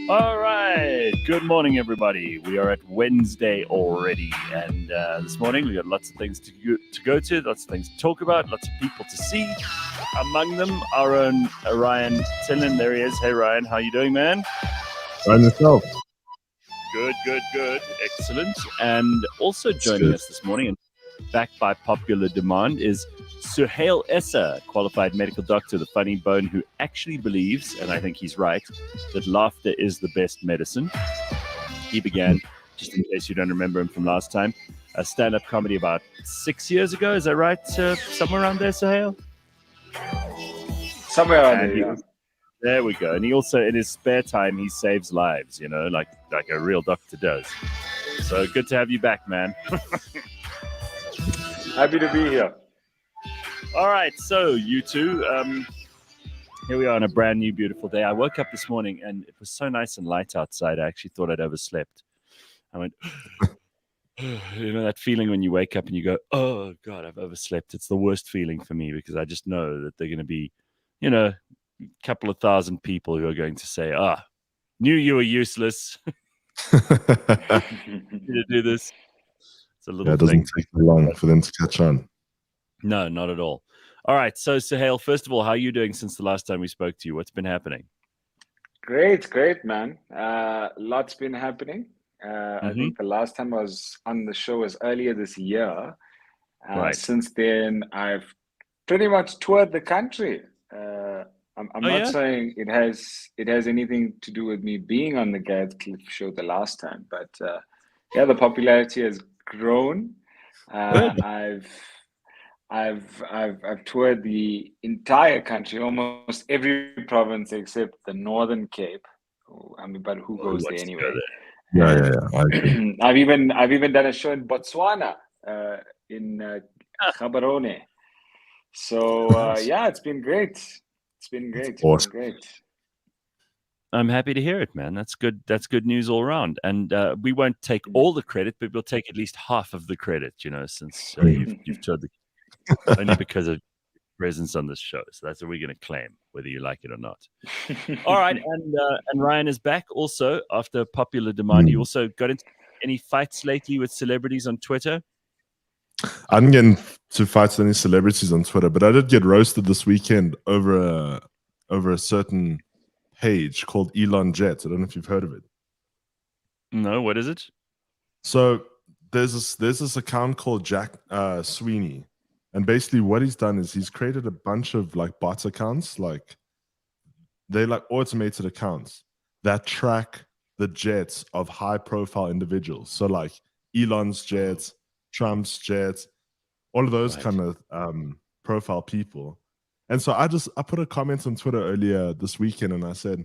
All right. Good morning, everybody. We are at Wednesday already, and this morning we got lots of things to go to, lots of things to talk about, lots of people to see. Among them, our own Ryan Tillin. There he is. Hey, Ryan, how you doing, man? Ryan yourself. Good. Excellent. And also joining us this morning, and backed by popular demand, is Suhayl Essa, qualified medical doctor, the funny bone, who actually believes, and I think he's right, that laughter is the best medicine. He began, just in case you don't remember him from last time, a stand-up comedy about 6 years ago. Is that right? Somewhere around there, Suhayl? Somewhere around there, yeah. There we go. And he also, in his spare time, he saves lives, like a real doctor does. So good to have you back, man. Happy to be here. All right, so you two, here we are on a brand new, beautiful day. I woke up this morning and it was so nice and light outside. I actually thought I'd overslept. I went, that feeling when you wake up and you go, oh, God, I've overslept. It's the worst feeling for me because I just know that they're going to be, a couple of thousand people who are going to say, knew you were useless. to do this. It's a little it doesn't take long for them to catch on. No, not at all. All right. So, Suhayl, first of all, how are you doing since the last time we spoke to you? What's been happening? Great, man. Lots been happening. I think the last time I was on the show was earlier this year. Right. Since then, I've pretty much toured the country. I'm not saying it has anything to do with me being on the Gareth show the last time, but the popularity has grown. I've toured the entire country, almost every province except the Northern Cape. But who goes there anyway? Yeah. I agree. I've even done a show in Botswana, in Gaborone. So it's been great. It's been great. I'm happy to hear it, man. That's good. That's good news all around. And we won't take all the credit, but we'll take at least half of the credit. Since you've toured the only because of presence on this show. So that's what we're going to claim, whether you like it or not. All right. And Ryan is back also after popular demand. You also got into any fights lately with celebrities on Twitter? I didn't get into fights with any celebrities on Twitter, but I did get roasted this weekend over a certain page called Elon Jet. I don't know if you've heard of it. No, what is it? So there's this account called Jack Sweeney. And basically what he's done is he's created a bunch of bot accounts, they're automated accounts that track the jets of high profile individuals. So Elon's jets, Trump's jets, all of those kind of profile people. And so I put a comment on Twitter earlier this weekend and I said,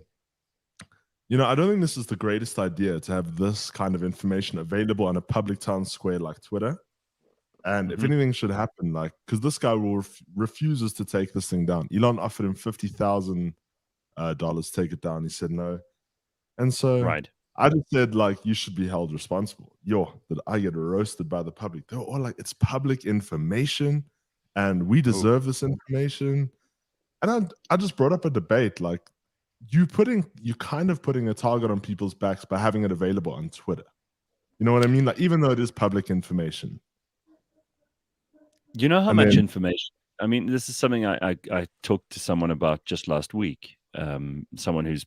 I don't think this is the greatest idea to have this kind of information available on a public town square like Twitter. And if anything should happen, because this guy refuses to take this thing down. Elon offered him $50,000 to take it down. He said no. And so I just said, you should be held responsible. That I get roasted by the public. They're all it's public information and we deserve this information. And I just brought up a debate, you're kind of putting a target on people's backs by having it available on Twitter. You know what I mean? Even though it is public information. You know how much information? I mean, this is something I talked to someone about just last week. Someone who's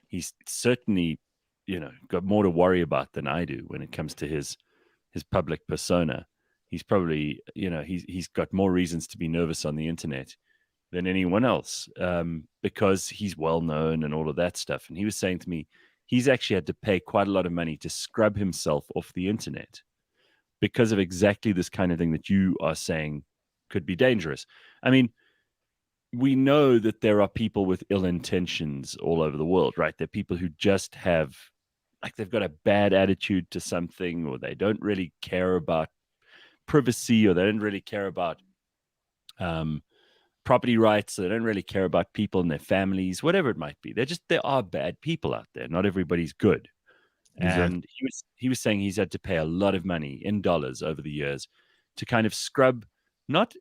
he's certainly, got more to worry about than I do when it comes to his public persona. He's probably, he's got more reasons to be nervous on the internet than anyone else because he's well known and all of that stuff. And he was saying to me, he's actually had to pay quite a lot of money to scrub himself off the internet because of exactly this kind of thing that you are saying could be dangerous. I mean, we know that there are people with ill intentions all over the world, right? There are people who just have, they've got a bad attitude to something, or they don't really care about privacy, or they don't really care about property rights, or they don't really care about people and their families, whatever it might be. There are bad people out there. Not everybody's good. Exactly. And he was saying he's had to pay a lot of money in dollars over the years to kind of scrub not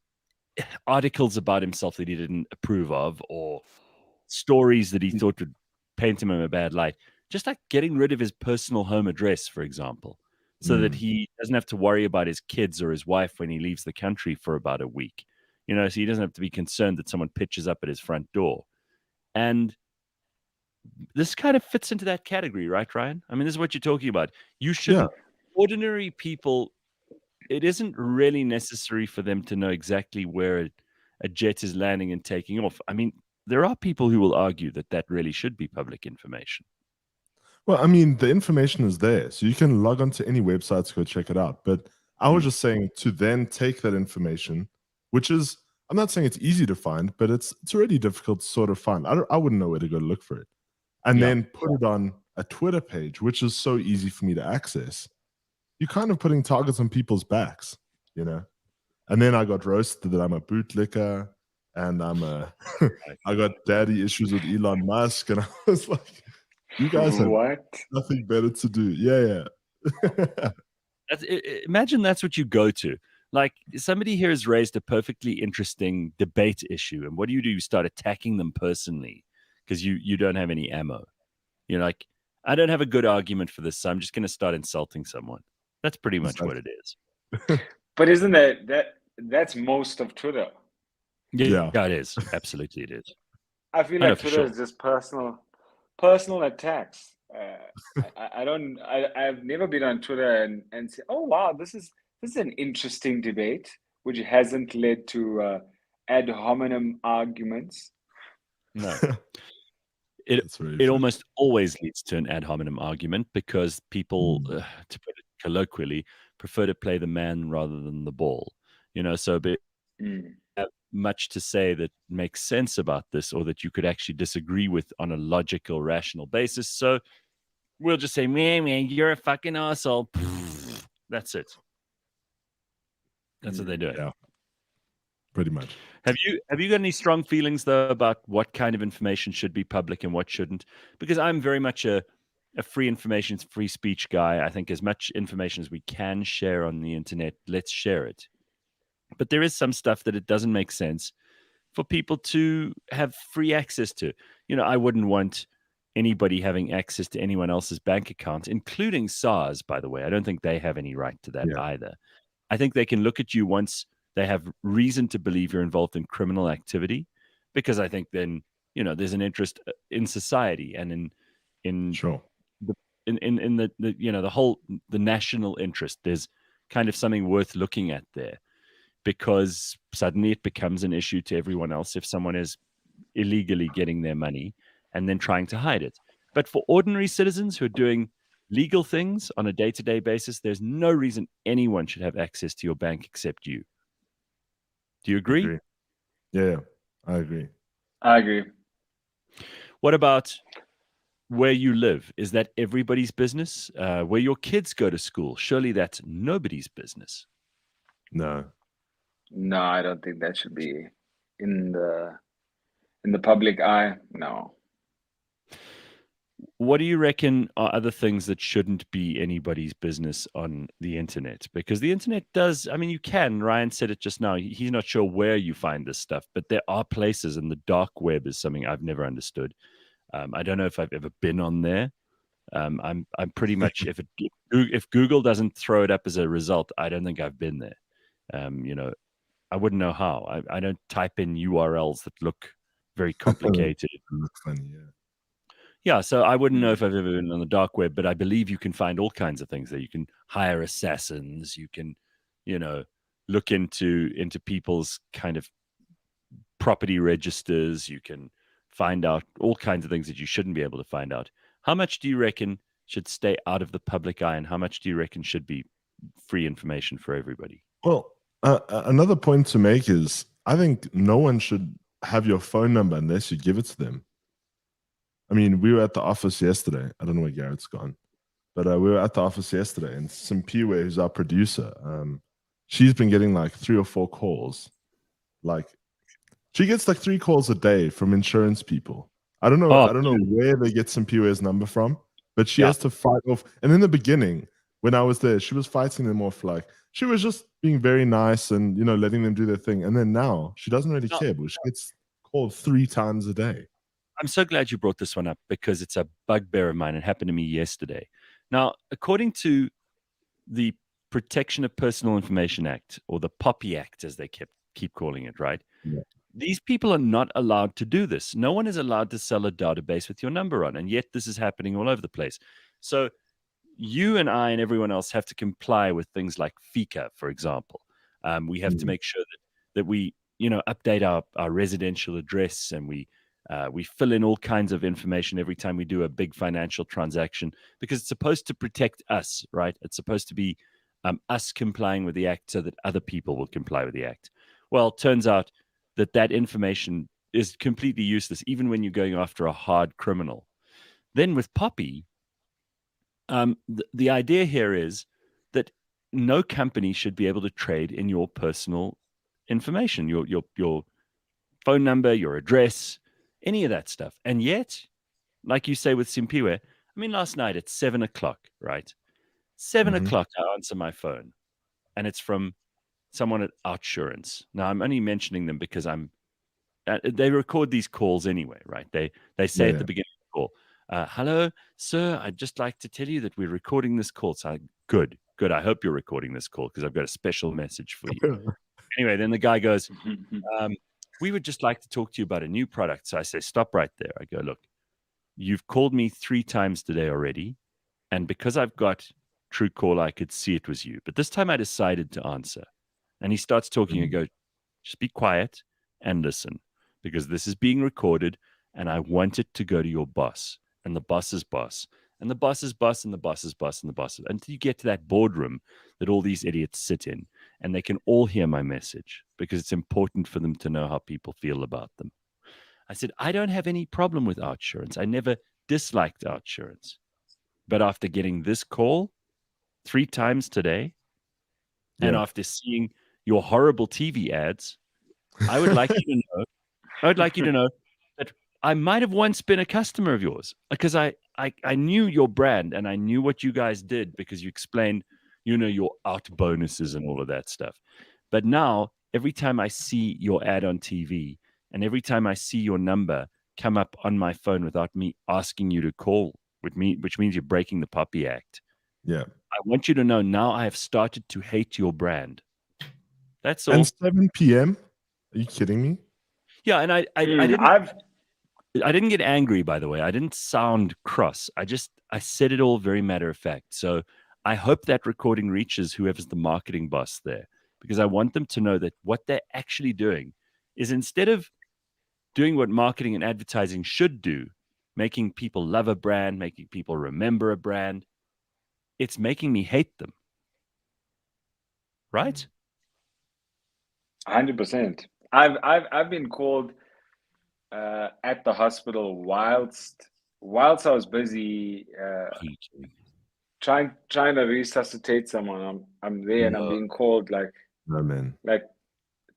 articles about himself that he didn't approve of or stories that he thought would paint him in a bad light. Just like getting rid of his personal home address, for example, so that he doesn't have to worry about his kids or his wife when he leaves the country for about a week. So he doesn't have to be concerned that someone pitches up at his front door. And this kind of fits into that category, right, Ryan? I mean, this is what you're talking about. You shouldn't, ordinary people, it isn't really necessary for them to know exactly where a jet is landing and taking off. I mean, there are people who will argue that that really should be public information. Well, I mean, the information is there, so you can log onto any website to go check it out. But I was just saying to then take that information, which is, I'm not saying it's easy to find, but it's already difficult to sort of find. I wouldn't know where to go look for it. And then put it on a Twitter page, which is so easy for me to access. You're kind of putting targets on people's backs, And then I got roasted that I'm a bootlicker and I got daddy issues with Elon Musk. And I was like, you guys have nothing better to do. Yeah. Imagine that's what you go to. Like, somebody here has raised a perfectly interesting debate issue. And what do? You start attacking them personally because you don't have any ammo. You're like, I don't have a good argument for this, so I'm just going to start insulting someone. That's pretty much what it is. But isn't that's most of Twitter? Yeah, it is. Absolutely, it is. I feel like Twitter is just personal attacks. I've never been on Twitter and say, oh wow, this is an interesting debate, which hasn't led to ad hominem arguments. No. It almost always leads to an ad hominem argument because people, to put it colloquially, prefer to play the man rather than the ball. So have much to say that makes sense about this or that you could actually disagree with on a logical, rational basis. So we'll just say, man, you're a fucking asshole. That's it. That's what they do. Yeah, pretty much. Have you got any strong feelings, though, about what kind of information should be public and what shouldn't? Because I'm very much a free information, free speech guy. I think as much information as we can share on the internet, let's share it. But there is some stuff that it doesn't make sense for people to have free access to. I wouldn't want anybody having access to anyone else's bank account, including SARS, by the way. I don't think they have any right to that either. I think they can look at you once they have reason to believe you're involved in criminal activity, because I think then, there's an interest in society and in the national interest. There's kind of something worth looking at there, because suddenly it becomes an issue to everyone else if someone is illegally getting their money and then trying to hide it. But for ordinary citizens who are doing legal things on a day-to-day basis, there's no reason anyone should have access to your bank except you. Do you agree? Yeah, I agree. What about where you live? Is that everybody's business? Where your kids go to school? Surely that's nobody's business. No, I don't think that should be in the public eye. No. What do you reckon are other things that shouldn't be anybody's business on the internet? Because the internet does, Ryan said it just now, he's not sure where you find this stuff, but there are places, and the dark web is something I've never understood. I don't know if I've ever been on there. I'm pretty much, if Google doesn't throw it up as a result, I don't think I've been there. I wouldn't know how. I don't type in URLs that look very complicated. Look funny, Yeah, so I wouldn't know if I've ever been on the dark web, but I believe you can find all kinds of things there. You can hire assassins. You can, look into people's kind of property registers. You can find out all kinds of things that you shouldn't be able to find out. How much do you reckon should stay out of the public eye, and how much do you reckon should be free information for everybody? Well, another point to make is I think no one should have your phone number unless you give it to them. We were at the office yesterday. I don't know where Gareth's gone, but we were at the office yesterday, and Simpiwe, who's our producer, she's been getting like 3 or 4 calls. Like, she gets like 3 calls a day from insurance people. I don't know where they get Simpiwe's number from, but she has to fight off. And in the beginning, when I was there, she was fighting them off. Like, she was just being very nice and letting them do their thing. And then now she doesn't really care, but she gets called 3 times a day. I'm so glad you brought this one up because it's a bugbear of mine. It happened to me yesterday. Now, according to the Protection of Personal Information Act, or the POPI Act, as they keep calling it, right? Yeah. These people are not allowed to do this. No one is allowed to sell a database with your number on, and yet this is happening all over the place. So you and I and everyone else have to comply with things like FICA, for example. We have to make sure that we, update our residential address, and we fill in all kinds of information every time we do a big financial transaction, because it's supposed to protect us, right? It's supposed to be us complying with the act so that other people will comply with the act. Well, it turns out that information is completely useless, even when you're going after a hard criminal. Then with Poppy, the idea here is that no company should be able to trade in your personal information, your phone number, your address, any of that stuff. And yet, like you say with Simpiwe, I mean, last night at 7 o'clock, right? 7 o'clock, I answer my phone, and it's from someone at Outsurance. Now, I'm only mentioning them because they record these calls anyway, right? They say at the beginning of the call, hello, sir, I'd just like to tell you that we're recording this call. So good. I hope you're recording this call because I've got a special message for you. Anyway, then the guy goes, we would just like to talk to you about a new product. So I say, stop right there. I go, look, you've called me 3 times today already. And because I've got Truecaller, I could see it was you. But this time I decided to answer. And he starts talking and go, just be quiet and listen, because this is being recorded and I want it to go to your boss and the boss's boss and the boss's boss and the boss's boss and the boss, until you get to that boardroom that all these idiots sit in, and they can all hear my message because it's important for them to know how people feel about them. I said, I don't have any problem with Outsurance. I never disliked Outsurance. But after getting this call 3 times today, and after seeing your horrible TV ads, I would like you to know that I might have once been a customer of yours, because I knew your brand and I knew what you guys did, because you explained, your out bonuses and all of that stuff. But now, every time I see your ad on TV and every time I see your number come up on my phone without me asking you to call with me, which means you're breaking the POPI Act. Yeah. I want you to know now I have started to hate your brand. That's all. And 7 p.m.? Are you kidding me? Yeah, and I didn't get angry, by the way. I didn't sound cross. I said it all very matter of fact. So I hope that recording reaches whoever's the marketing boss there, because I want them to know that what they're actually doing is, instead of doing what marketing and advertising should do, making people love a brand, making people remember a brand, it's making me hate them. Right? 100%. I've been called at the hospital whilst I was busy trying to resuscitate someone. I'm there and I'm being called like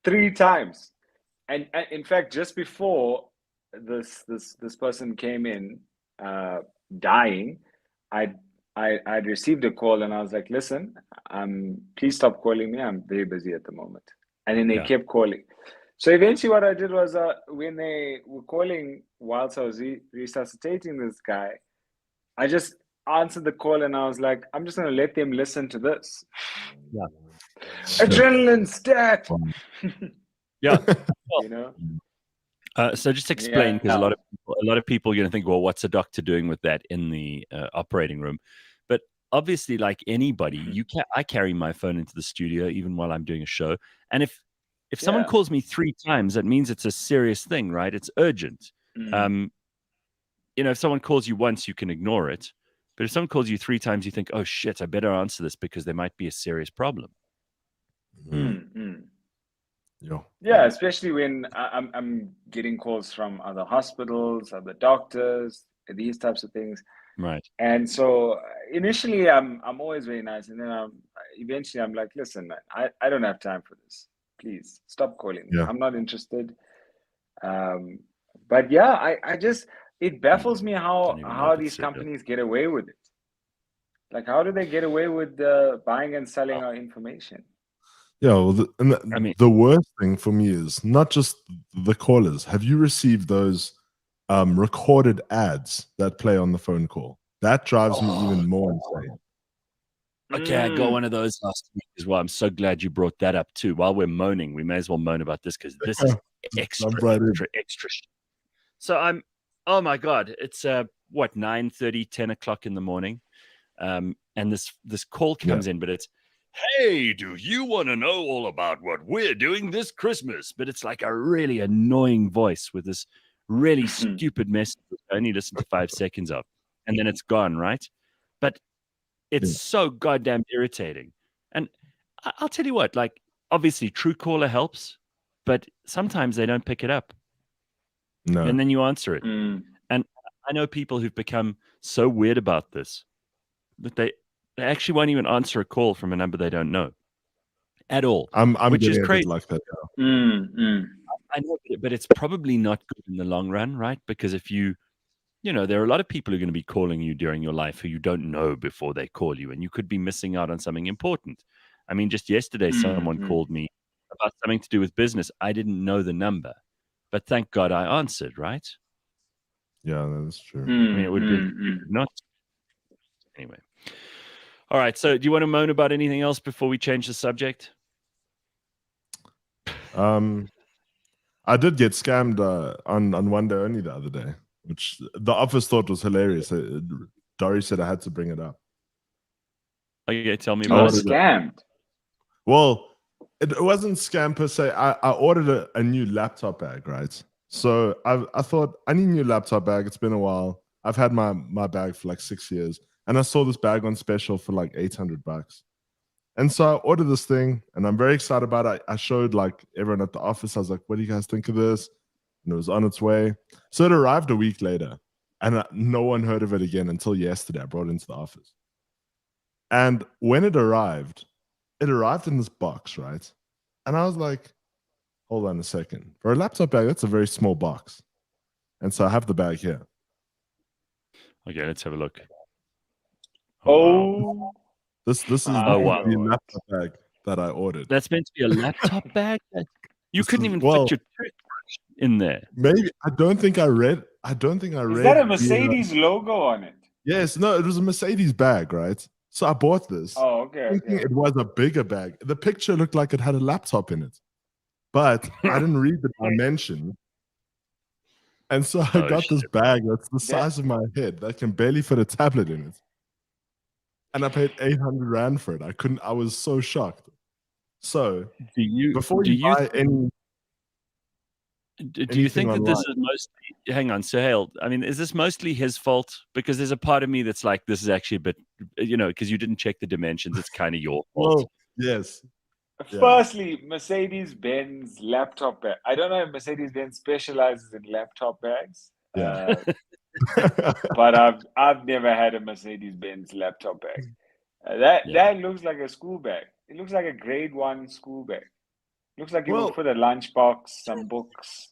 3 times. And in fact, just before this person came in dying, I'd received a call and I was like, listen, please stop calling me. I'm very busy at the moment. And then they kept calling. So eventually what I did was, when they were calling whilst I was resuscitating this guy, I just answered the call and I was like, I'm just going to let them listen to this. Yeah. Adrenaline stat. Yeah. Well, so just explain, because a lot of people are going to think, well, what's a doctor doing with that in the operating room? But obviously, like anybody, I carry my phone into the studio even while I'm doing a show. And if someone calls me 3 times, that means it's a serious thing, right? It's urgent. If someone calls you once, you can ignore it. But if someone calls you 3 times, you think, oh shit, I better answer this because there might be a serious problem. Yeah, especially when I'm getting calls from other hospitals, other doctors, these types of things. Right. And so initially I'm always very nice, and then eventually I'm like, listen, man, I don't have time for this. Please stop calling me. I'm not interested. But yeah, it baffles me how these companies get away with it. Like, how do they get away with buying and selling our information? Yeah, well, the worst thing for me is not just the callers. Have you received those recorded ads that play on the phone call. That drives me even more insane. Okay, I got one of those last week as well. I'm so glad you brought that up too. While we're moaning, we may as well moan about this because this is extra. So oh my God, it's 9:30, 10 o'clock in the morning. And this call comes in, but it's, hey, do you want to know all about what we're doing this Christmas? But it's like a really annoying voice with this really stupid message I only listen to 5 seconds of, and then it's gone, right? But it's so goddamn irritating. And I'll tell you what, like, obviously Truecaller helps, but sometimes they don't pick it up. No. And then you answer it. And I know people who've become so weird about this that they actually won't even answer a call from a number they don't know at all. I'm which is getting crazy. like that now. I know, but it's probably not good in the long run, right? Because if there are a lot of people who are going to be calling you during your life who you don't know before they call you, and you could be missing out on something important. I mean, just yesterday, someone called me about something to do with business. I didn't know the number, but thank God I answered, right? Yeah, that's true. I mean, it would have been not. Anyway. All right. So do you want to moan about anything else before we change the subject? I did get scammed on one day only the other day, which the office thought was hilarious. Dory said I had to bring it up. Okay, tell me about it. Scammed. Well, it wasn't scam per se. I ordered a new laptop bag, right? So I thought I need a new laptop bag. It's been a while. I've had my bag for like 6 years, and I saw this bag on special for like $800. And so I ordered this thing, and I'm very excited about it. I showed like everyone at the office. I was like, "What do you guys think of this?" And it was on its way. So it arrived a week later, and no one heard of it again until yesterday. I brought it into the office, and when it arrived in this box, right? And I was like, hold on a second. For a laptop bag, that's a very small box. And so I have the bag here. Okay, let's have a look. Wow. This is the laptop bag that I ordered. That's meant to be a laptop bag? You couldn't even fit your toothbrush in there. Maybe I don't think I read. Is that a Mercedes logo on it? Yes, no, it was a Mercedes bag, right? So I bought this. Oh, okay. Thinking it was a bigger bag. The picture looked like it had a laptop in it, but I didn't read the dimension. And so I got this bag that's the size of my head that can barely fit a tablet in it. And I paid 800 Rand for it. I was so shocked. So do you think that this is mostly, hang on, Suhayl, I mean, is this mostly his fault? Because there's a part of me that's like, this is actually a bit, because you didn't check the dimensions, it's kind of your fault. Well, yes. Firstly, Mercedes-Benz laptop bag. I don't know if Mercedes-Benz specializes in laptop bags. Yeah. But I've never had a Mercedes-Benz laptop bag. That looks like a school bag. It looks like a grade 1 school bag. Looks like you would put a lunchbox, some books.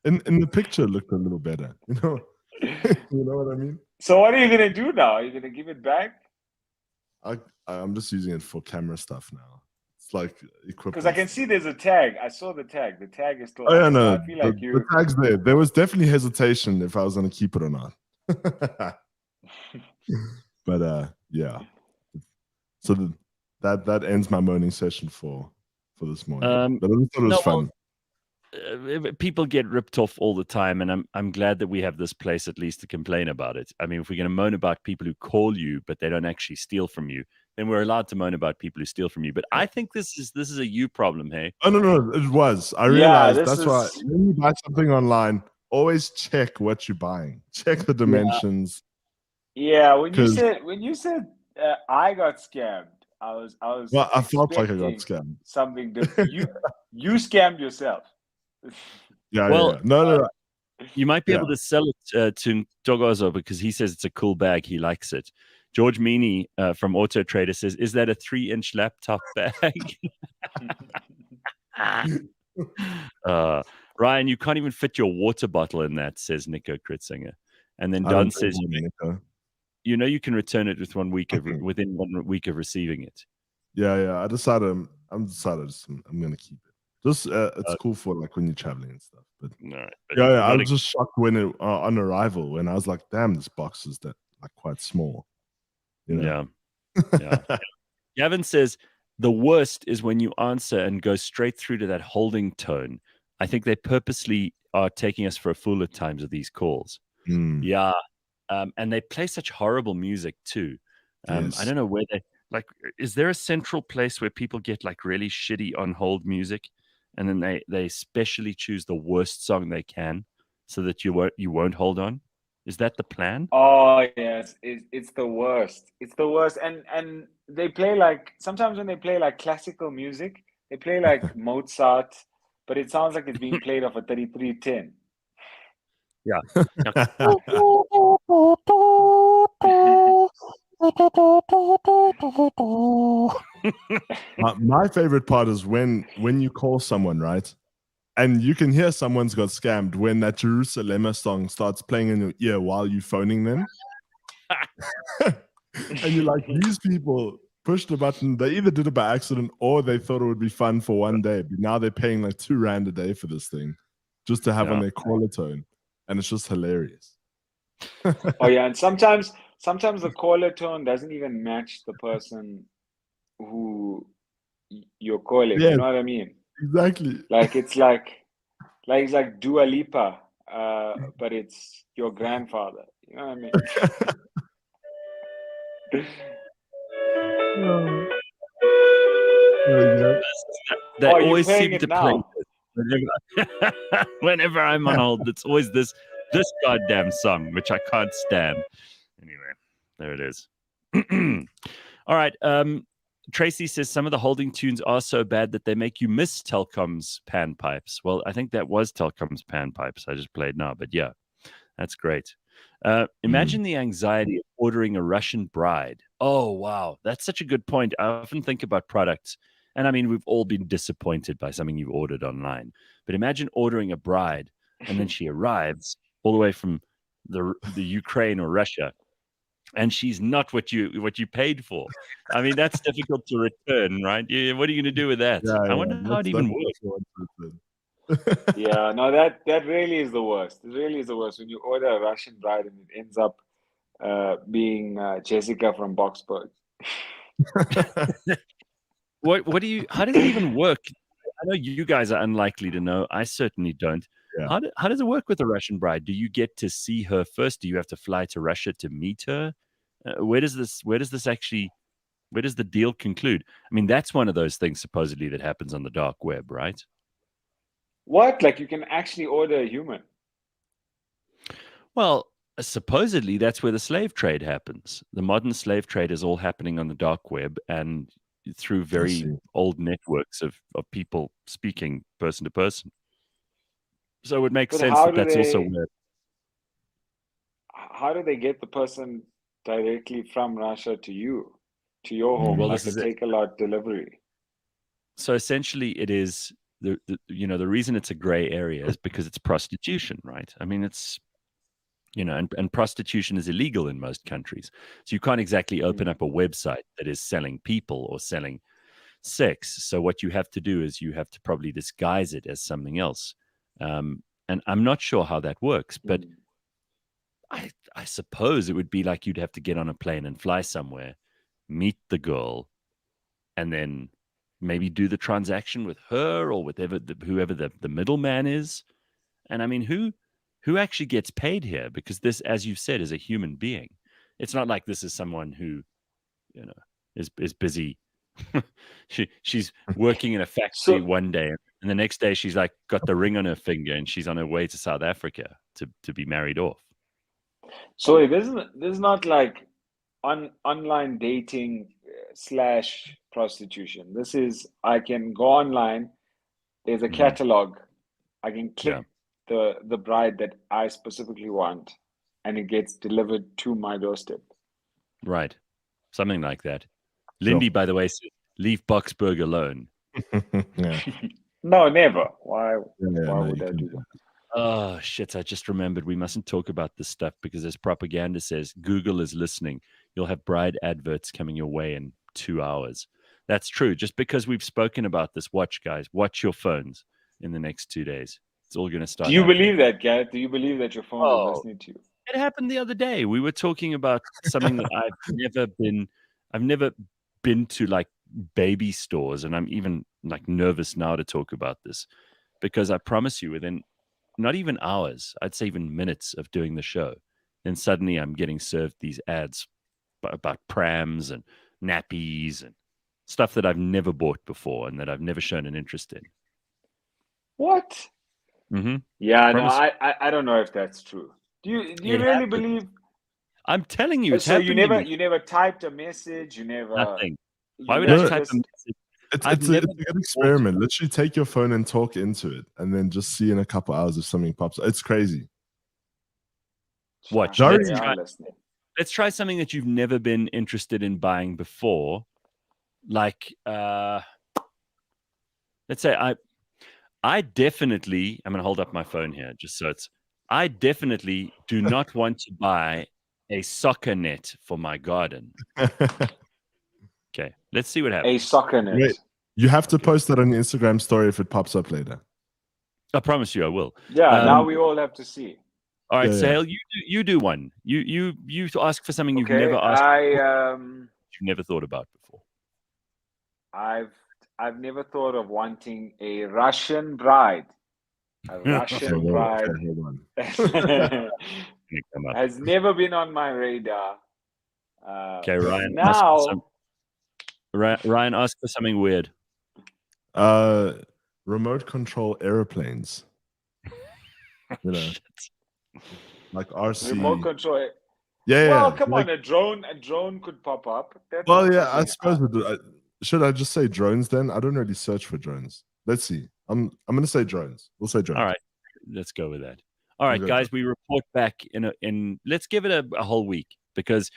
In the picture, it looked a little better. You know what I mean? So what are you gonna do now? Are you gonna give it back? I'm just using it for camera stuff now. It's like equipment. Because I can see there's a tag. I saw the tag. The tag is still. Oh yeah, no. I feel like the tag's there. There was definitely hesitation if I was gonna keep it or not. But yeah. So that ends my moaning session for this morning. But I thought it was fun. People get ripped off all the time, and I'm glad that we have this place at least to complain about it. I mean, if we're going to moan about people who call you but they don't actually steal from you, then we're allowed to moan about people who steal from you. But I think this is a you problem, hey? Oh no, it was. I realized that's why when you buy something online, always check what you're buying. Check the dimensions. Yeah, when you said I got scammed, I was. Well, I felt like I got scammed. Something different. You scammed yourself. No. You might be able to sell it to Togozo because he says it's a cool bag. He likes it. George Meany from Auto Trader says, "Is that a 3-inch laptop bag?" Ryan, you can't even fit your water bottle in that, says Nico Kritzinger. And then Don says, you can return it within 1 week of receiving it. Yeah. I'm going to keep it. Just it's cool for like when you're traveling and stuff. But No, yeah, I was just shocked when it on arrival when I was like, damn, this box is that like quite small. You know? Yeah. Gavin says the worst is when you answer and go straight through to that holding tone. I think they purposely are taking us for a fool at times with these calls. Yeah. And they play such horrible music too. Yes. I don't know where they like. Is there a central place where people get like really shitty on hold music, and then they specially choose the worst song they can so that you won't hold on? Is that the plan? Oh yes, it's the worst. It's the worst. And they play like sometimes when they play like classical music, they play like Mozart, but it sounds like it's being played off a 3310. Yeah. My favorite part is when you call someone, right? And you can hear someone's got scammed when that Jerusalem song starts playing in your ear while you're phoning them. And you're like, these people pushed the button. They either did it by accident or they thought it would be fun for one day. But now they're paying like R2 a day for this thing just to have on their caller tone. And it's just hilarious. Oh yeah, and sometimes the caller tone doesn't even match the person who you're calling. Yes. You know what I mean? Exactly. Like it's like Dua Lipa, but it's your grandfather. You know what I mean? They always playing seem it to now? play whenever I'm on hold. It's always this goddamn song, which I can't stand. Anyway, there it is. All right. Tracy says some of the holding tunes are so bad that they make you miss Telkom's panpipes. Well, I think that was Telkom's panpipes I just played now, but yeah, that's great. Imagine the anxiety of ordering a Russian bride. Oh, wow. That's such a good point. I often think about products, and I mean, we've all been disappointed by something you've ordered online. But imagine ordering a bride, and then she arrives all the way from the Ukraine or Russia, and she's not what you paid for. I mean, that's difficult to return, right? What are you going to do with that? I wonder how it even works. Yeah, no, that really is the worst. It really is the worst when you order a Russian bride and it ends up being Jessica from Boxburg. How does it even work? I know you guys are unlikely to know. I certainly don't. Yeah. How does it work with a Russian bride? Do you get to see her first? Do you have to fly to Russia to meet her? Where does the deal conclude? I mean, that's one of those things supposedly that happens on the dark web, right? What? Like you can actually order a human? Well, supposedly that's where the slave trade happens. The modern slave trade is all happening on the dark web and through very old networks of people speaking person to person. So it would make sense that that's also where. How do they get the person directly from Russia to you, to your home, like a take-a-lot delivery? So essentially, it is the reason it's a gray area is because it's prostitution, right? I mean, it's and prostitution is illegal in most countries, so you can't exactly open up a website that is selling people or selling sex. So what you have to do is you have to probably disguise it as something else. And I'm not sure how that works, but I suppose it would be like you'd have to get on a plane and fly somewhere, meet the girl, and then maybe do the transaction with her or with whoever the middleman is. And I mean, who actually gets paid here? Because this, as you said, is a human being. It's not like this is someone who, is busy. She's working in a factory one day, and the next day she's like got the ring on her finger, and she's on her way to South Africa to be married off. So this is not like online dating / prostitution. This is I can go online. There's a catalog. I can click the bride that I specifically want, and it gets delivered to my doorstep. Right, something like that. Lindy, by the way, says, leave Boxburg alone. No, never. Why would I do that? Oh, shit. I just remembered we mustn't talk about this stuff because this propaganda says Google is listening. You'll have bride adverts coming your way in 2 hours. That's true. Just because we've spoken about this, watch, guys. Watch your phones in the next 2 days. It's all going to start. Do you happening. believe that, Gareth? Do you believe that your phone is listening to you? It happened the other day. We were talking about something that I've never been to, like baby stores, and I'm even like nervous now to talk about this because I promise you, within not even hours, I'd say even minutes of doing the show, then suddenly I'm getting served these ads about prams and nappies and stuff that I've never bought before and that I've never shown an interest in. What? Mm-hmm. Yeah, no, I don't know if that's true. Do you It really happened. believe? I'm telling you, it's So happening. you never typed a message. You never. Nothing. You Why would never I type just- a message? It's I've a never good experiment. Literally take your phone and talk into it, and then just see in a couple hours if something pops up. It's crazy. Watch. Sorry. Let's try something that you've never been interested in buying before. Like, let's say I definitely, I'm going to hold up my phone here just so I definitely do not want to buy a soccer net for my garden. Okay, let's see what happens. A soccer net. Wait, you have to post that on your Instagram story if it pops up later. I promise you I will. Yeah, now we all have to see. All right, Yeah, Suhayl, you do one. You ask for something you've Okay, never asked you've never thought about before. I've never thought of wanting a Russian bride. A Russian bride Hold on. has never been on my radar. Okay, Ryan. Now, Ryan, ask for something weird. Remote control airplanes. You know, like RC. remote control. Yeah. Well, come like, on, a drone could pop up. That's well, not yeah, I something- suppose. Should I just say drones then? I don't really search for drones. Let's see. I'm going to say drones. We'll say drones. All right, let's go with that. All right, Okay. guys, we report back in. Let's give it a whole week because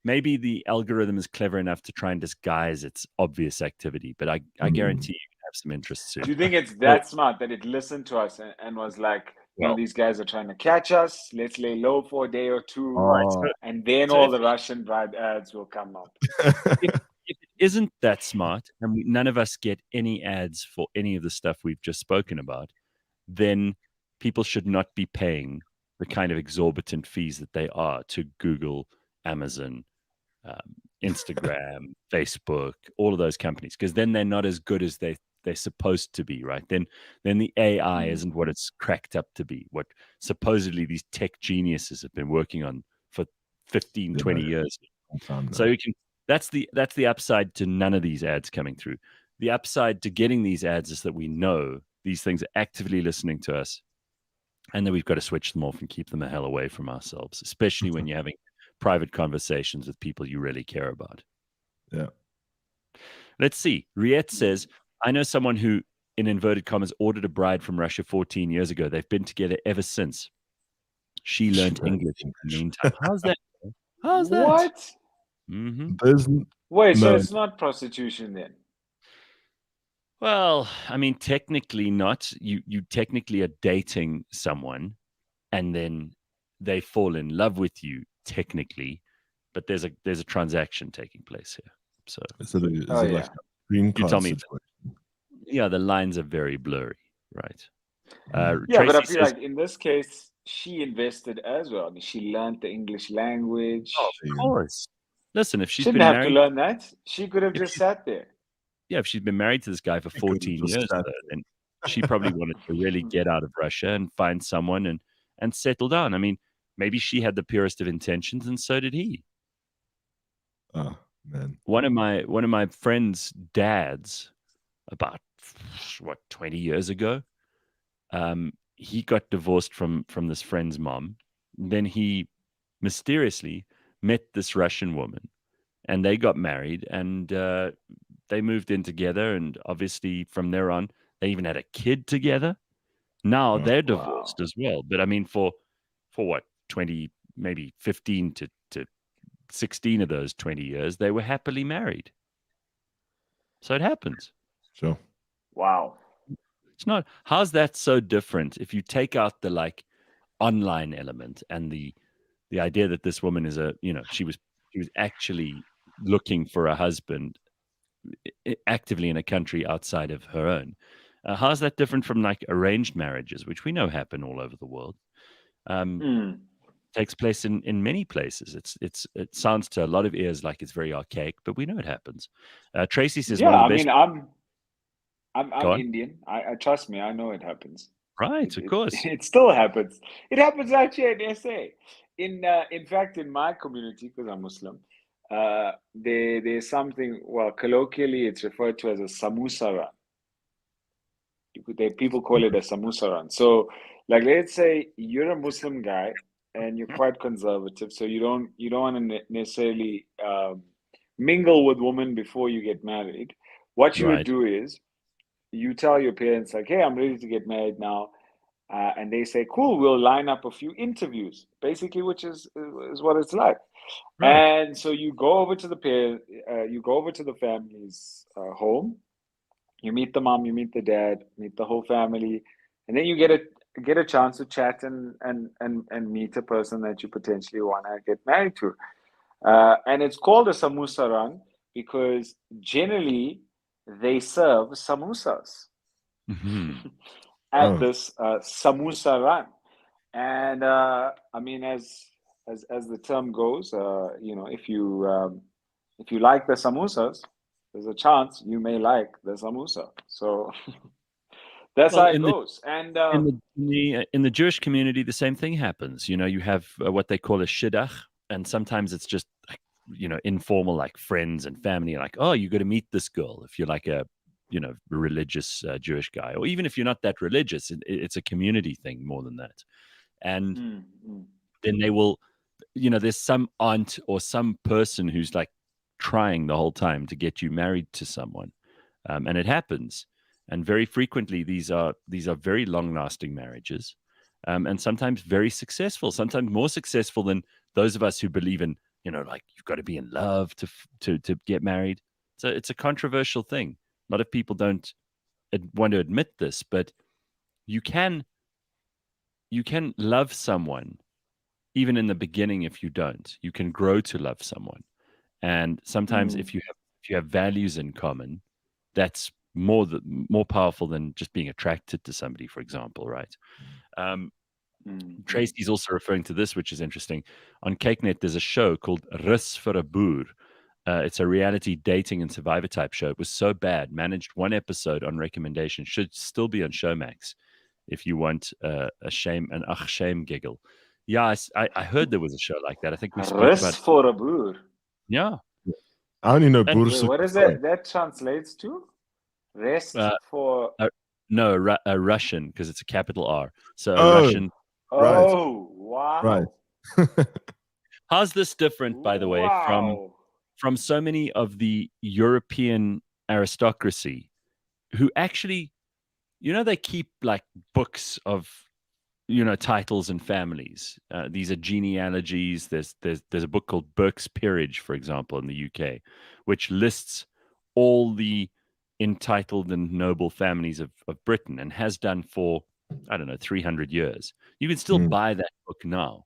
maybe the algorithm is clever enough to try and disguise its obvious activity. But I guarantee you have some interest soon. Do you think it's that smart that it listened to us and was like, Well, these guys are trying to catch us. Let's lay low for a day or two, and then so all if- the Russian bride ads will come up. If it isn't that smart, and none of us get any ads for any of the stuff we've just spoken about, then people should not be paying the kind of exorbitant fees that they are to Google, Amazon, Instagram, Facebook, all of those companies, because then they're not as good as they're supposed to be, right? Then the AI isn't what it's cracked up to be, what supposedly these tech geniuses have been working on for 15, 20 years. So you can that's the upside to none of these ads coming through. The upside to getting these ads is that we know these things are actively listening to us, and then we've got to switch them off and keep them the hell away from ourselves, especially when you're having private conversations with people you really care about. Yeah. Let's see. Riet says, I know someone who, in inverted commas, ordered a bride from Russia 14 years ago. They've been together ever since. She learned English in the meantime. How's that? How's that? What? Mm-hmm. Wait, so it's not prostitution then? Well, I mean, technically not. You technically are dating someone, and then they fall in love with you, technically, but there's a transaction taking place here. So is it like a green card tell me. situation? Yeah, the lines are very blurry, right? Yeah, Tracy but I feel says, like in this case, she invested as well. I mean, she learned the English language. Oh, of course. Listen, if she's Shouldn't been have married, to learn that. She could have just sat there. yeah, if she's been married to this guy for 14 years, though, then she probably wanted to really get out of Russia and find someone and settle down. I mean, maybe she had the purest of intentions, and so did he. Oh man, one of my friends' dads, about 20 years ago, he got divorced from this friend's mom. Then he mysteriously met this Russian woman, and they got married, and they moved in together, and obviously from there on they even had a kid together. Now they're divorced as well, but I mean for what, 20, maybe 15 to 16 of those 20 years they were happily married. So it happens. Sure. Wow. It's not, how's that so different if you take out the like online element and the idea that this woman is she was actually looking for a husband actively in a country outside of her own. How's that different from like arranged marriages, which we know happen all over the world? Takes place in many places. It sounds to a lot of ears like it's very archaic, but we know it happens. Tracy says one of the best. I'm Indian. I trust me. I know it happens. Right, of course. It still happens. It happens actually in SA. In fact, in my community, because I'm Muslim, there's something. Well, colloquially, it's referred to as a Samoosa run. People call it a Samoosa run. So, like, let's say you're a Muslim guy and you're quite conservative, so you don't want to necessarily mingle with women before you get married. What you would do is you tell your parents, like, hey, I'm ready to get married now. And they say, cool, we'll line up a few interviews, basically, which is what it's like. Right. And so you go over to the family's home. You meet the mom, you meet the dad, meet the whole family, and then you get a chance to chat and meet a person that you potentially want to get married to. And it's called a Samoosa run because generally they serve samosas at this Samoosa run. And I mean, as the term goes, if you like the samosas, there's a chance you may like the samosa. So that's how it goes. And in the Jewish community, the same thing happens. You have what they call a shidduch, and sometimes it's just informal, like friends and family. Like, oh, you got to meet this girl if you're like a religious Jewish guy, or even if you're not that religious, it's a community thing more than that. And then they will, there's some aunt or some person who's like trying the whole time to get you married to someone, and it happens. And very frequently, these are very long-lasting marriages, and sometimes very successful. Sometimes more successful than those of us who believe in, like you've got to be in love to get married. So it's a controversial thing. A lot of people don't want to admit this, but you can love someone even in the beginning. If you don't, you can grow to love someone. And sometimes if you have values in common, that's more powerful than just being attracted to somebody, for example, right? Tracy's also referring to this, which is interesting. On CakeNet, there's a show called Rus for a Boer. It's a reality dating and survivor type show. It was so bad, managed one episode on recommendation, should still be on Showmax if you want an shame giggle. Yeah, I heard there was a show like that. I think we spoke about Rus for a Boer. Yeah. I only know Boers. What is that? That translates to rest for a Russian, because it's a capital R. So a Russian. Oh, wow. Right. How's this different, by the way, from so many of the European aristocracy who actually, they keep like books of titles and families. These are genealogies. There's a book called Burke's Peerage, for example, in the UK, which lists all the entitled and noble families of Britain, and has done for, 300 years. You can still buy that book now.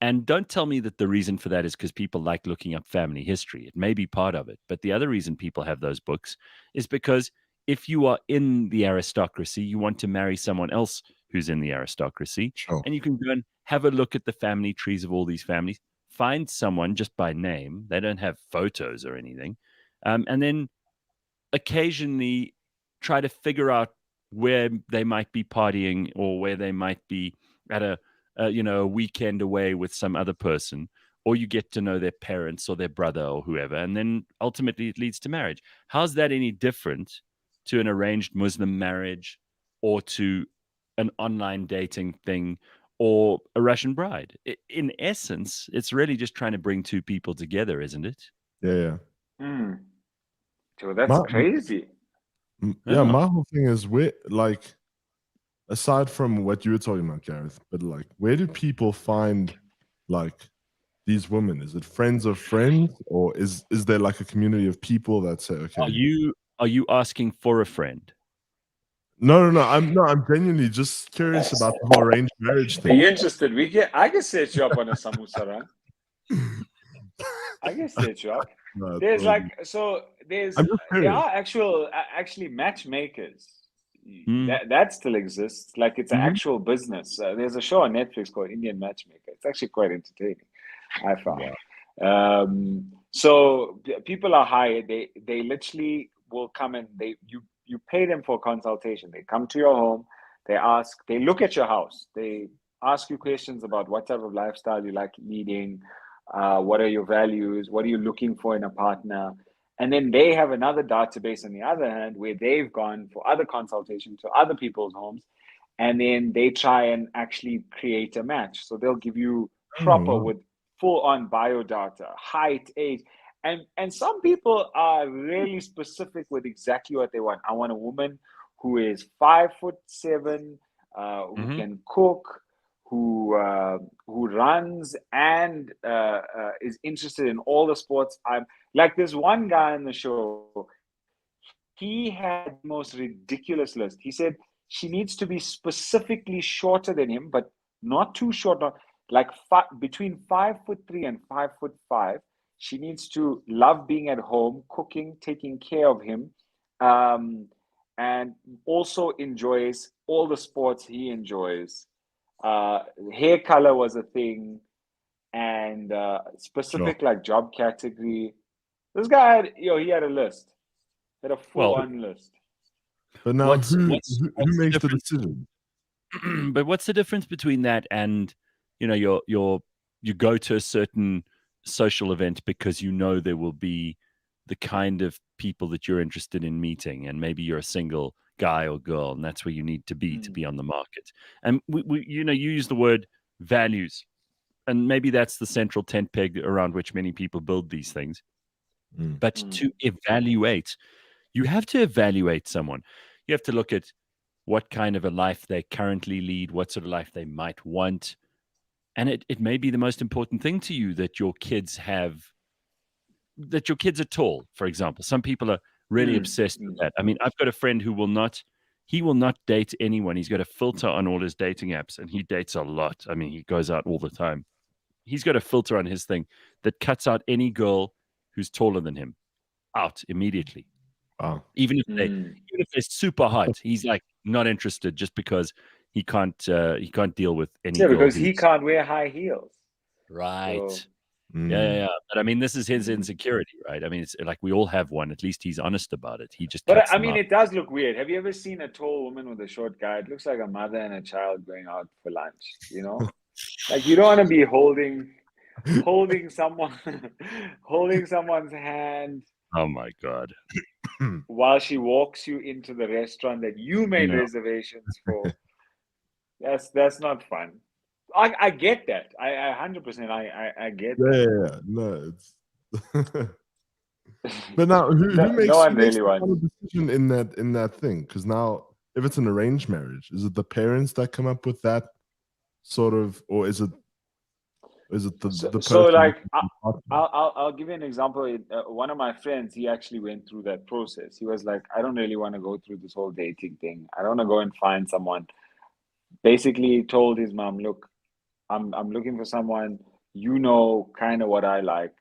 And don't tell me that the reason for that is because people like looking up family history. It may be part of it. But the other reason people have those books is because if you are in the aristocracy, you want to marry someone else who's in the aristocracy. Sure. And you can go and have a look at the family trees of all these families, find someone just by name. They don't have photos or anything. And then occasionally try to figure out where they might be partying, or where they might be at a weekend away with some other person, or you get to know their parents or their brother or whoever, and then ultimately it leads to marriage. How's that any different to an arranged Muslim marriage, or to an online dating thing, or a Russian bride? In essence, it's really just trying to bring two people together, isn't it? Yeah. So that's crazy. Yeah, my whole thing is, aside from what you were talking about, Gareth, but like, where do people find like these women? Is it friends of friends, or is there like a community of people that say, okay? Are you asking for a friend? No. I'm genuinely just curious about the whole arranged marriage thing. Are you interested? I can set you up on a Samoosa run. I can set you up. No, it's there's all good. like, so there's I'm just there curious. are actually matchmakers Mm. that still exists. Like it's an Mhm. actual business. There's a show on Netflix called Indian Matchmaker. It's actually quite entertaining, I found. So people are hired. They literally will come and you pay them for consultation. They come to your home. They look at your house. They ask you questions about what type of lifestyle you like leading, what are your values, what are you looking for in a partner, and then they have another database on the other hand where they've gone for other consultation to other people's homes, and then they try and actually create a match. So they'll give you Oh, proper wow. with full on biodata, height, age. And some people are really specific with exactly what they want. I want a woman who is 5'7", who Mm-hmm. can cook, who runs and is interested in all the sports. I'm like this one guy on the show. He had the most ridiculous list. He said she needs to be specifically shorter than him, but not too short. Not like between 5'3" and 5'5". She needs to love being at home, cooking, taking care of him, um, and also enjoys all the sports he enjoys. Hair color was a thing, and Sure. specific like job category. This guy had, he had a list, had a full Well, on list. But now, what's who what's who what's the makes the difference? decision? But what's the difference between that and, you go to a certain social event because you know there will be the kind of people that you're interested in meeting, and maybe you're a single guy or girl, and that's where you need to be on the market. And you use the word values, and maybe that's the central tent peg around which many people build these things. Mm. But to evaluate, you have to evaluate someone. You have to look at what kind of a life they currently lead, what sort of life they might want. And it may be the most important thing to you that your kids are tall, for example. Some people are really obsessed with that. I mean, I've got a friend who he will not date anyone. He's got a filter on all his dating apps, and he dates a lot. I mean, he goes out all the time. He's got a filter on his thing that cuts out any girl who's taller than him out immediately. Wow. Even if they're super hot, he's like not interested just because he can't deal with any Yeah, girl because he who's can't wear high heels. right. So Yeah. But I mean, this is his insecurity, right? I mean, it's like we all have one. At least he's honest about it. He just but cuts I them mean, out. it does look weird. Have you ever seen a tall woman with a short guy? It looks like a mother and a child going out for lunch, Like you don't want to be holding someone holding someone's hand Oh my god. while she walks you into the restaurant that you made No. reservations for. That's not fun. I get that. I 100% I get Yeah. No, it's. But now, who that. No who one makes really the wants. final decision in that thing? Because now, if it's an arranged marriage, is it the parents that come up with that sort of, or is it the So person? like I'll give you an example. One of my friends, he actually went through that process. He was like, I don't really want to go through this whole dating thing. I don't want to go and find someone. Basically, he told his mom, look, I'm looking for someone, kind of what I like.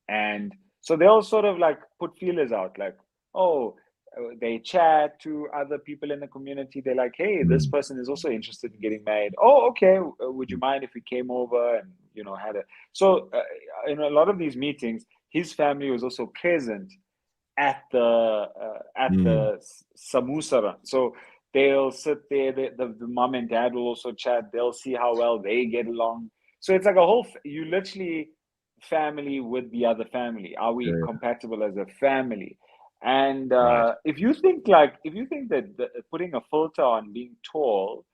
And so they'll sort of like put feelers out, like, oh, they chat to other people in the community. They're like, hey, this Mm. person is also interested in getting married. Oh, okay. Would you mind if we came over and, had a. So in a lot of these meetings, his family was also present at Mm. the Samoosa run. So they'll sit there. The mom and dad will also chat. They'll see how well they get along. So it's like a whole. You literally family with the other family. Are we Yeah. compatible as a family? And Right. if you think that putting a filter on being tall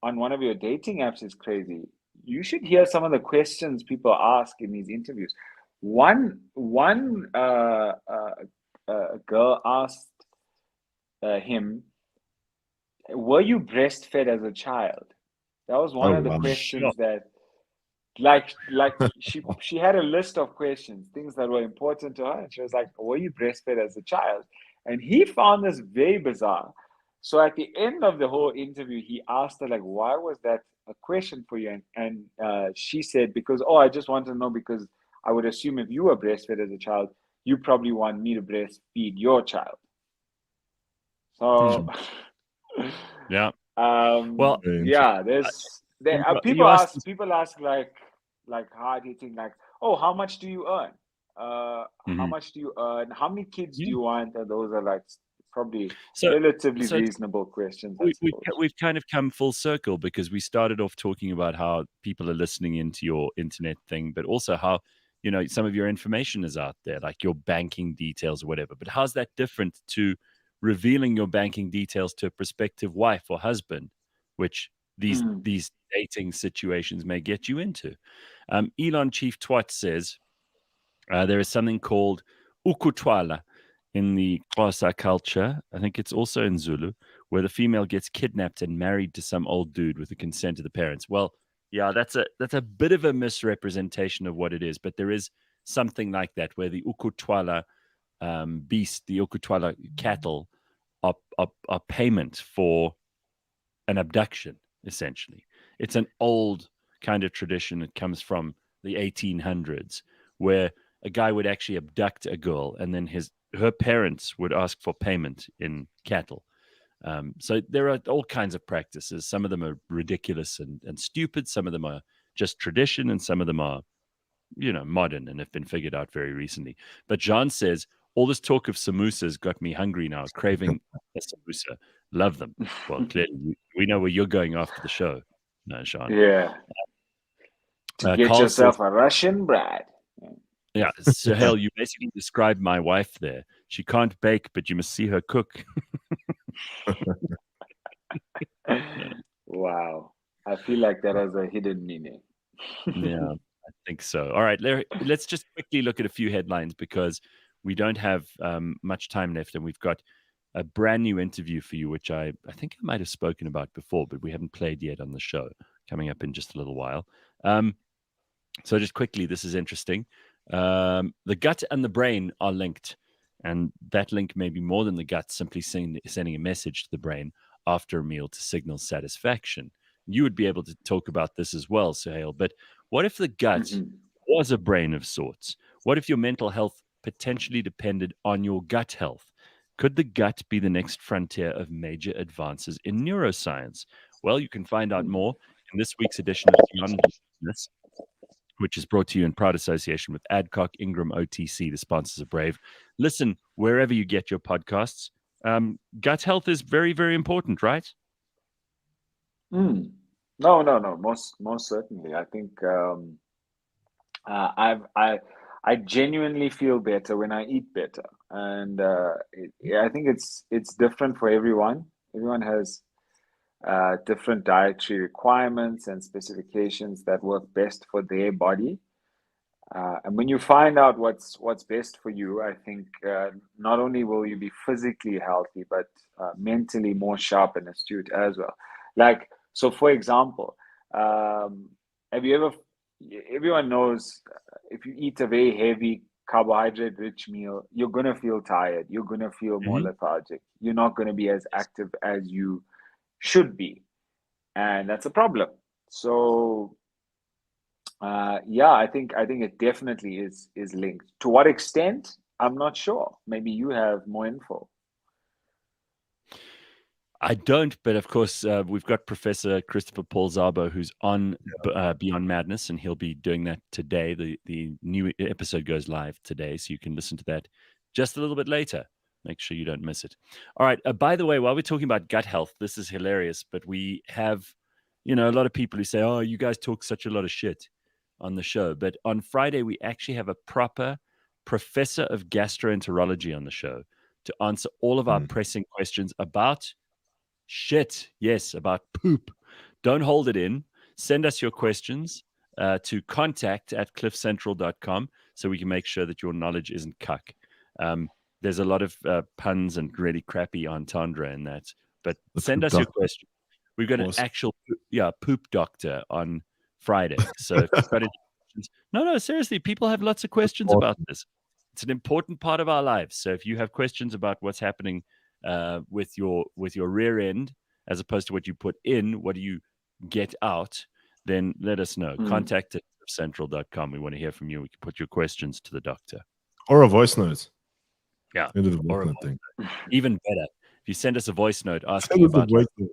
on one of your dating apps is crazy, you should hear some of the questions people ask in these interviews. One girl asked him, "Were you breastfed as a child?" That was one Oh of the wow. Sure. questions that, like she had a list of questions, things that were important to her, and she was like, "Were you breastfed as a child?" And he found this very bizarre. So at the end of the whole interview, he asked her like, "Why was that a question for you?" And she said, "Because I just want to know because I would assume if you were breastfed as a child, you probably want me to breastfeed your child. So, yeah. Well, yeah, you asked, people ask like hard hitting, like, oh, how much do you earn? How much do you earn? How many kids do you want? And those are like probably relatively reasonable questions. We've kind of come full circle, because we started off talking about how people are listening into your internet thing, but also how, you know, some of your information is out there, like your banking details or whatever. But how's that different to revealing your banking details to a prospective wife or husband, which these dating situations may get you into? Elon Chief Twat says there is something called ukutwala in the Xhosa culture. I think it's also in Zulu, where the female gets kidnapped and married to some old dude with the consent of the parents. Well, yeah, that's a bit of a misrepresentation of what it is, but there is something like that, where the ukutwala beast, the ukutwala cattle, are payment for an abduction, essentially. It's an old kind of tradition. It comes from the 1800s, where a guy would actually abduct a girl, and then her parents would ask for payment in cattle. So there are all kinds of practices. Some of them are ridiculous and stupid. Some of them are just tradition, and some of them are, you know, modern and have been figured out very recently. But John says, all this talk of samosas got me hungry now, craving a samosa. Love them. Well, clearly, we know where you're going after the show, no, Sean. Yeah. To get Carl yourself says, a Russian bride. Yeah, Suhayl, you basically described my wife there. She can't bake, but you must see her cook. Wow. I feel like that has a hidden meaning. Yeah, I think so. All right, let's just quickly look at a few headlines, because we don't have much time left, and we've got a brand new interview for you, which I think I might have spoken about before, but we haven't played yet on the show, coming up in just a little while. So just quickly, this is interesting. The gut and the brain are linked, and that link may be more than the gut simply sending a message to the brain after a meal to signal satisfaction. You would be able to talk about this as well, Suhayl, but what if the gut was a brain of sorts? What if your mental health potentially depended on your gut health? Could the gut be the next frontier of major advances in neuroscience? Well, you can find out more in this week's edition of Beyond Business, which is brought to you in proud association with Adcock Ingram OTC, the sponsors of Brave. Listen wherever you get your podcasts. Gut health is very, very important, right? No. Most certainly. I think I genuinely feel better when I eat better, and I think it's different for everyone. Everyone has different dietary requirements and specifications that work best for their body. And when you find out what's best for you, I think not only will you be physically healthy, but mentally more sharp and astute as well. Like, so for example, have you ever, everyone knows if you eat a very heavy carbohydrate rich meal, you're going to feel tired. You're going to feel more lethargic. You're not going to be as active as you should be. And that's a problem. So yeah, I think it definitely is linked. To what extent? I'm not sure. Maybe you have more info. I don't, but of course, we've got Professor Christopher Paul Szabo, who's on Beyond Madness, and he'll be doing that today. The new episode goes live today, so you can listen to that just a little bit later. Make sure you don't miss it. All right. By the way, while we're talking about gut health, this is hilarious, but we have, a lot of people who say, oh, you guys talk such a lot of shit on the show. But on Friday, we actually have a proper professor of gastroenterology on the show to answer all of our pressing questions about shit. Yes, about poop. Don't hold it in. Send us your questions to contact@cliffcentral.com so we can make sure that your knowledge isn't cuck. There's a lot of puns and really crappy entendre in that. But send us your question. We've got an actual poop doctor on Friday. So if you've got any questions, no, seriously, people have lots of questions about this. It's an important part of our lives. So if you have questions about what's happening with your rear end, as opposed to what you put in, what do you get out, then let us know. Contact at cliffcentral.com. We want to hear from you. We can put your questions to the doctor. Or a voice note. Yeah. Into the Or voice note thing. Even better, if you send us a voice note asking Send us a about voice note.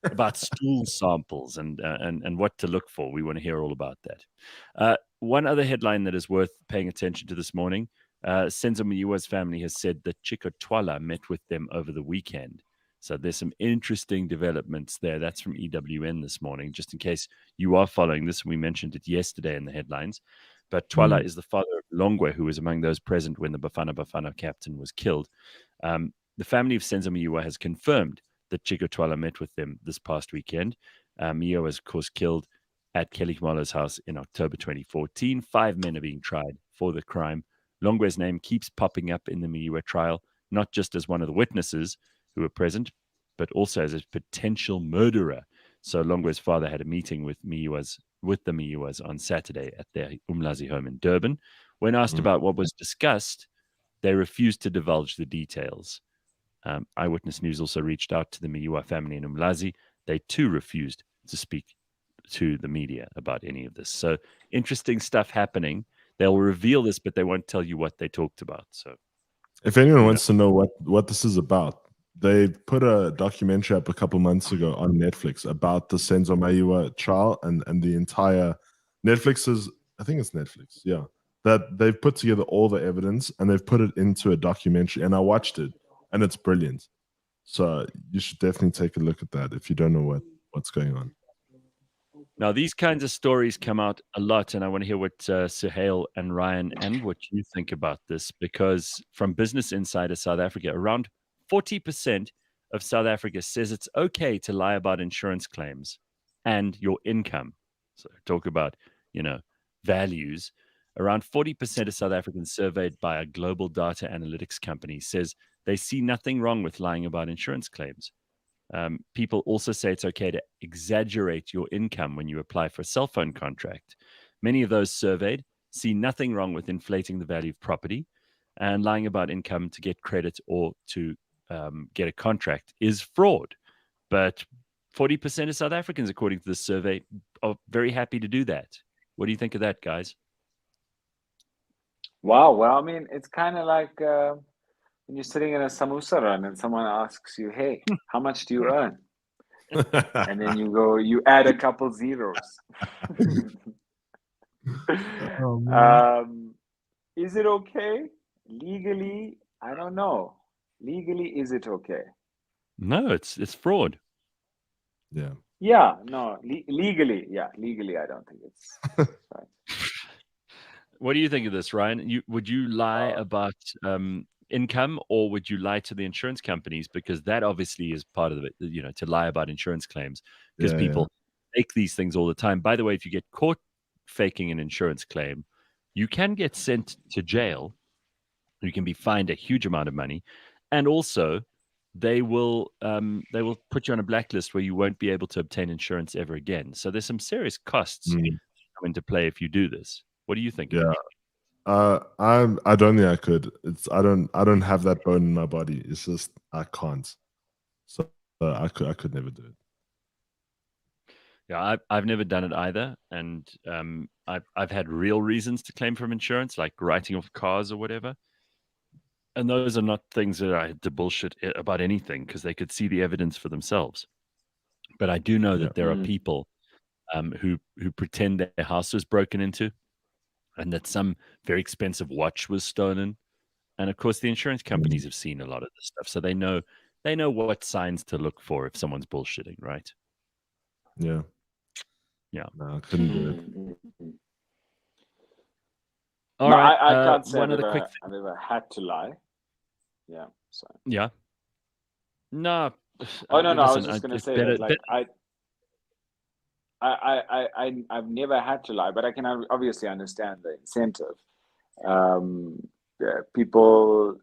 about stool samples and what to look for. We want to hear all about that. One other headline that is worth paying attention to this morning: Senzo Myiwa's family has said that Chico Twala met with them over the weekend. So there's some interesting developments there. That's from EWN this morning, just in case you are following this. We mentioned it yesterday in the headlines. But Twala is the father of Longwe, who was among those present when the Bafana Bafana captain was killed. The family of Senzo Myiwa has confirmed that Chico Twala met with them this past weekend. Myiwa was, of course, killed at Kelly Khumalo's house in October 2014. 5 men are being tried for the crime. Longwe's name keeps popping up in the Myiwa trial, not just as one of the witnesses who were present, but also as a potential murderer. So Longwe's father had a meeting with the Myiwas on Saturday at their Umlazi home in Durban. When asked about what was discussed, they refused to divulge the details. Eyewitness News also reached out to the Myiwa family in Umlazi. They too refused to speak to the media about any of this. So interesting stuff happening. They'll reveal this, but they won't tell you what they talked about. So if anyone wants to know what this is about, they put a documentary up a couple months ago on Netflix about the Senzo Myiwa trial and the entire Netflix's, I think it's Netflix, yeah, that they've put together all the evidence and they've put it into a documentary, and I watched it and it's brilliant. So you should definitely take a look at that if you don't know what's going on. Now, these kinds of stories come out a lot, and I want to hear what Suhayl and Ryan and what you think about this, because from Business Insider South Africa, around 40% of South Africa says it's okay to lie about insurance claims and your income. So talk about, values. Around 40% of South Africans surveyed by a global data analytics company says they see nothing wrong with lying about insurance claims. People also say it's okay to exaggerate your income when you apply for a cell phone contract. Many of those surveyed see nothing wrong with inflating the value of property, and lying about income to get credit or to get a contract is fraud. But 40% of South Africans, according to this survey, are very happy to do that. What do you think of that, guys? Wow. Well, I mean, it's kind of like when you're sitting in a Samoosa run and someone asks you, hey, how much do you earn? And then you add a couple zeros. Is it okay? Legally, I don't know. Legally, is it okay? No, it's fraud. Yeah. Yeah, no, legally, I don't think it's right. What do you think of this, Ryan? Would you lie about income, or would you lie to the insurance companies? Because that obviously is part of it, to lie about insurance claims, because people fake these things all the time. By the way, if you get caught faking an insurance claim, you can get sent to jail. You can be fined a huge amount of money, and also they will put you on a blacklist where you won't be able to obtain insurance ever again. So there's some serious costs come into play if you do this. What do you think? Yeah, I don't think I could. I don't have that bone in my body. It's just I can't. So I could never do it. Yeah, I've never done it either, and I've had real reasons to claim from insurance, like writing off cars or whatever. And those are not things that I had to bullshit about anything, because they could see the evidence for themselves. But I do know that there are people who pretend their house was broken into, and that some very expensive watch was stolen. And of course, the insurance companies have seen a lot of this stuff, so they know what signs to look for if someone's bullshitting, right? Yeah. Yeah. No, I couldn't do it. All right. I can't say I've ever had to lie. Yeah. So. Yeah. No. Oh no! I was just going to say that, like, I've never had to lie, but I can obviously understand the incentive. People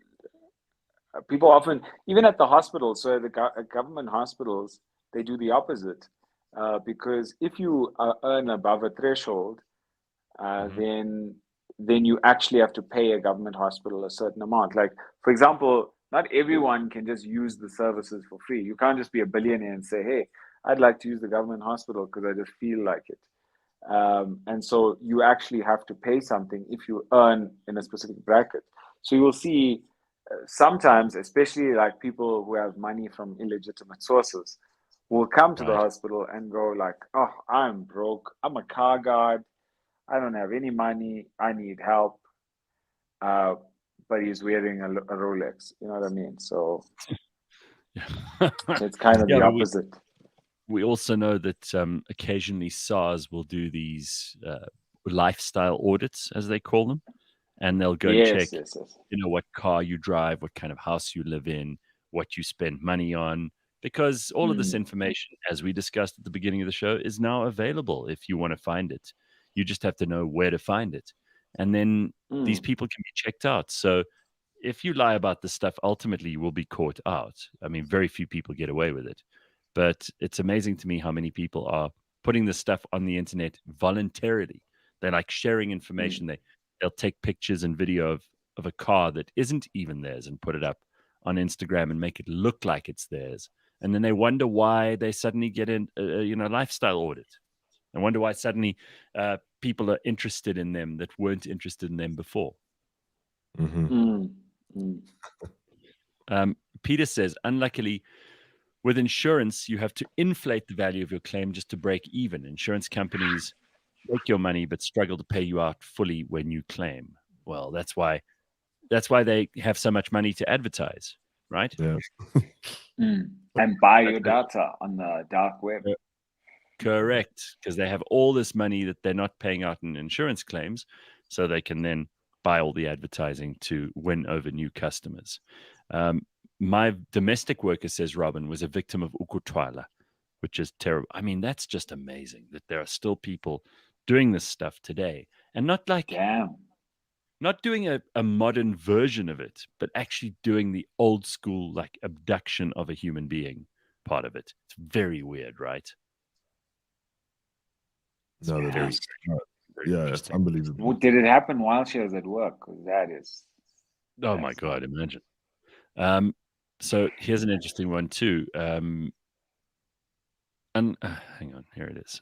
often, even at the hospital, so the government hospitals, they do the opposite, because if you earn above a threshold, then you actually have to pay a government hospital a certain amount. Like, for example, not everyone can just use the services for free. You can't just be a billionaire and say, hey, I'd like to use the government hospital because I just feel like it. And so you actually have to pay something if you earn in a specific bracket. So you will see sometimes, especially like people who have money from illegitimate sources, will come to the Right. hospital and go like, "Oh, I'm broke. I'm a car guard. I don't have any money. I need help." But he's wearing a Rolex. You know what I mean? So it's kind of Yeah, the but opposite. we also know that occasionally SARS will do these lifestyle audits, as they call them, and they'll go and check, Yes. what car you drive, what kind of house you live in, what you spend money on, because all of this information, as we discussed at the beginning of the show, is now available if you want to find it. You just have to know where to find it. And then these people can be checked out. So if you lie about this stuff, ultimately you will be caught out. I mean, very few people get away with it. But it's amazing to me how many people are putting this stuff on the internet voluntarily. They're like sharing information. They'll take pictures and video of a car that isn't even theirs and put it up on Instagram and make it look like it's theirs. And then they wonder why they suddenly get in a lifestyle audit. I wonder why suddenly people are interested in them that weren't interested in them before. Peter says, unluckily, with insurance, you have to inflate the value of your claim just to break even. Insurance companies take your money but struggle to pay you out fully when you claim. Well, that's why they have so much money to advertise, right? Yeah. And buy your data on the dark web. Correct, because they have all this money that they're not paying out in insurance claims, so they can then buy all the advertising to win over new customers. My domestic worker, says Robin, was a victim of ukutwala, which is terrible. I mean, that's just amazing that there are still people doing this stuff today, and not like not doing a modern version of it, but actually doing the old school, like abduction of a human being part of it. It's very weird, right? No, that very, is. very Yeah, it's interesting. unbelievable. Did it happen while she was at work? Because that is. Oh my God, imagine. So here's an interesting one too. And hang on, here it is.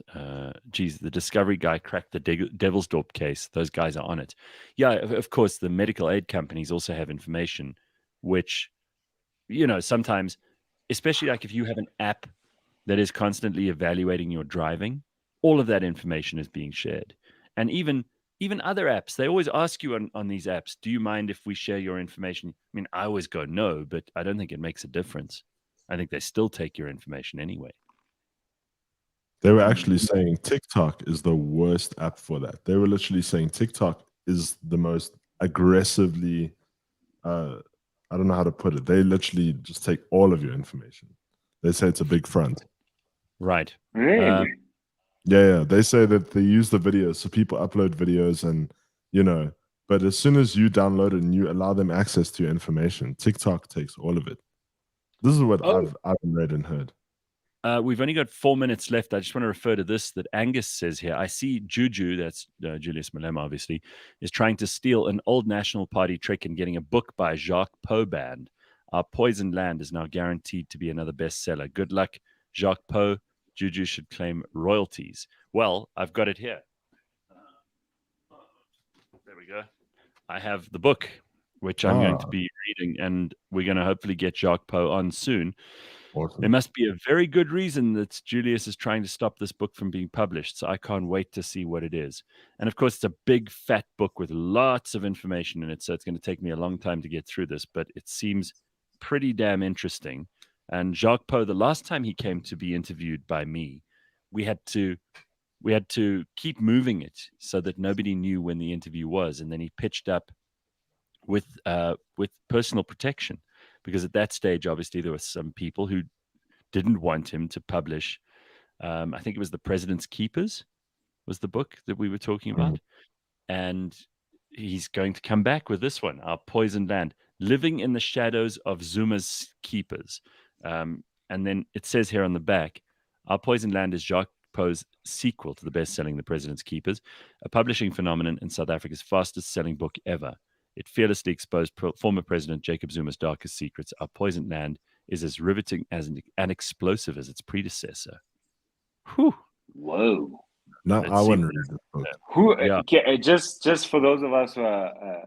Geez, the Discovery guy cracked the Devil's Dorp case. Those guys are on it. Yeah, of course, the medical aid companies also have information, which, sometimes, especially like if you have an app that is constantly evaluating your driving, all of that information is being shared. And even other apps, they always ask you on these apps, do you mind if we share your information? I mean, I always go no, but I don't think it makes a difference. I think they still take your information anyway. They were actually saying TikTok is the worst app for that. They were literally saying TikTok is the most aggressively, I don't know how to put it. They literally just take all of your information. They say it's a big front. Right. Really? Yeah. They say that they use the videos. So people upload videos and, but as soon as you download it and you allow them access to your information, TikTok takes all of it. This is what I've read and heard. We've only got 4 minutes left. I just want to refer to this that Angus says here. I see Juju, that's Julius Malema, obviously, is trying to steal an old National Party trick and getting a book by Jacques Poe banned. Our Poisoned Land is now guaranteed to be another bestseller. Good luck, Jacques Poe. Juju should claim royalties. Well, I've got it here. There we go. I have the book, which I'm going to be reading, and we're going to hopefully get Jacques Poe on soon. Awesome. There must be a very good reason that Julius is trying to stop this book from being published, so I can't wait to see what it is. And of course, it's a big, fat book with lots of information in it, so it's going to take me a long time to get through this, but it seems pretty damn interesting. And Jacques Poe, the last time he came to be interviewed by me, we had to keep moving it so that nobody knew when the interview was, and then he pitched up with personal protection. Because at that stage, obviously, there were some people who didn't want him to publish. I think it was The President's Keepers was the book that we were talking about. And he's going to come back with this one, Our Poisoned Land, Living in the Shadows of Zuma's Keepers. And then it says here on the back, Our Poisoned Land is Jacques Poe's sequel to the best-selling The President's Keepers, a publishing phenomenon and South Africa's fastest-selling book ever. It fearlessly exposed former President Jacob Zuma's darkest secrets. Our Poisoned Land is as riveting and explosive as its predecessor. Whew. Whoa. No, Let's I see wouldn't what read this book. Who? Yeah. Just for those of us who are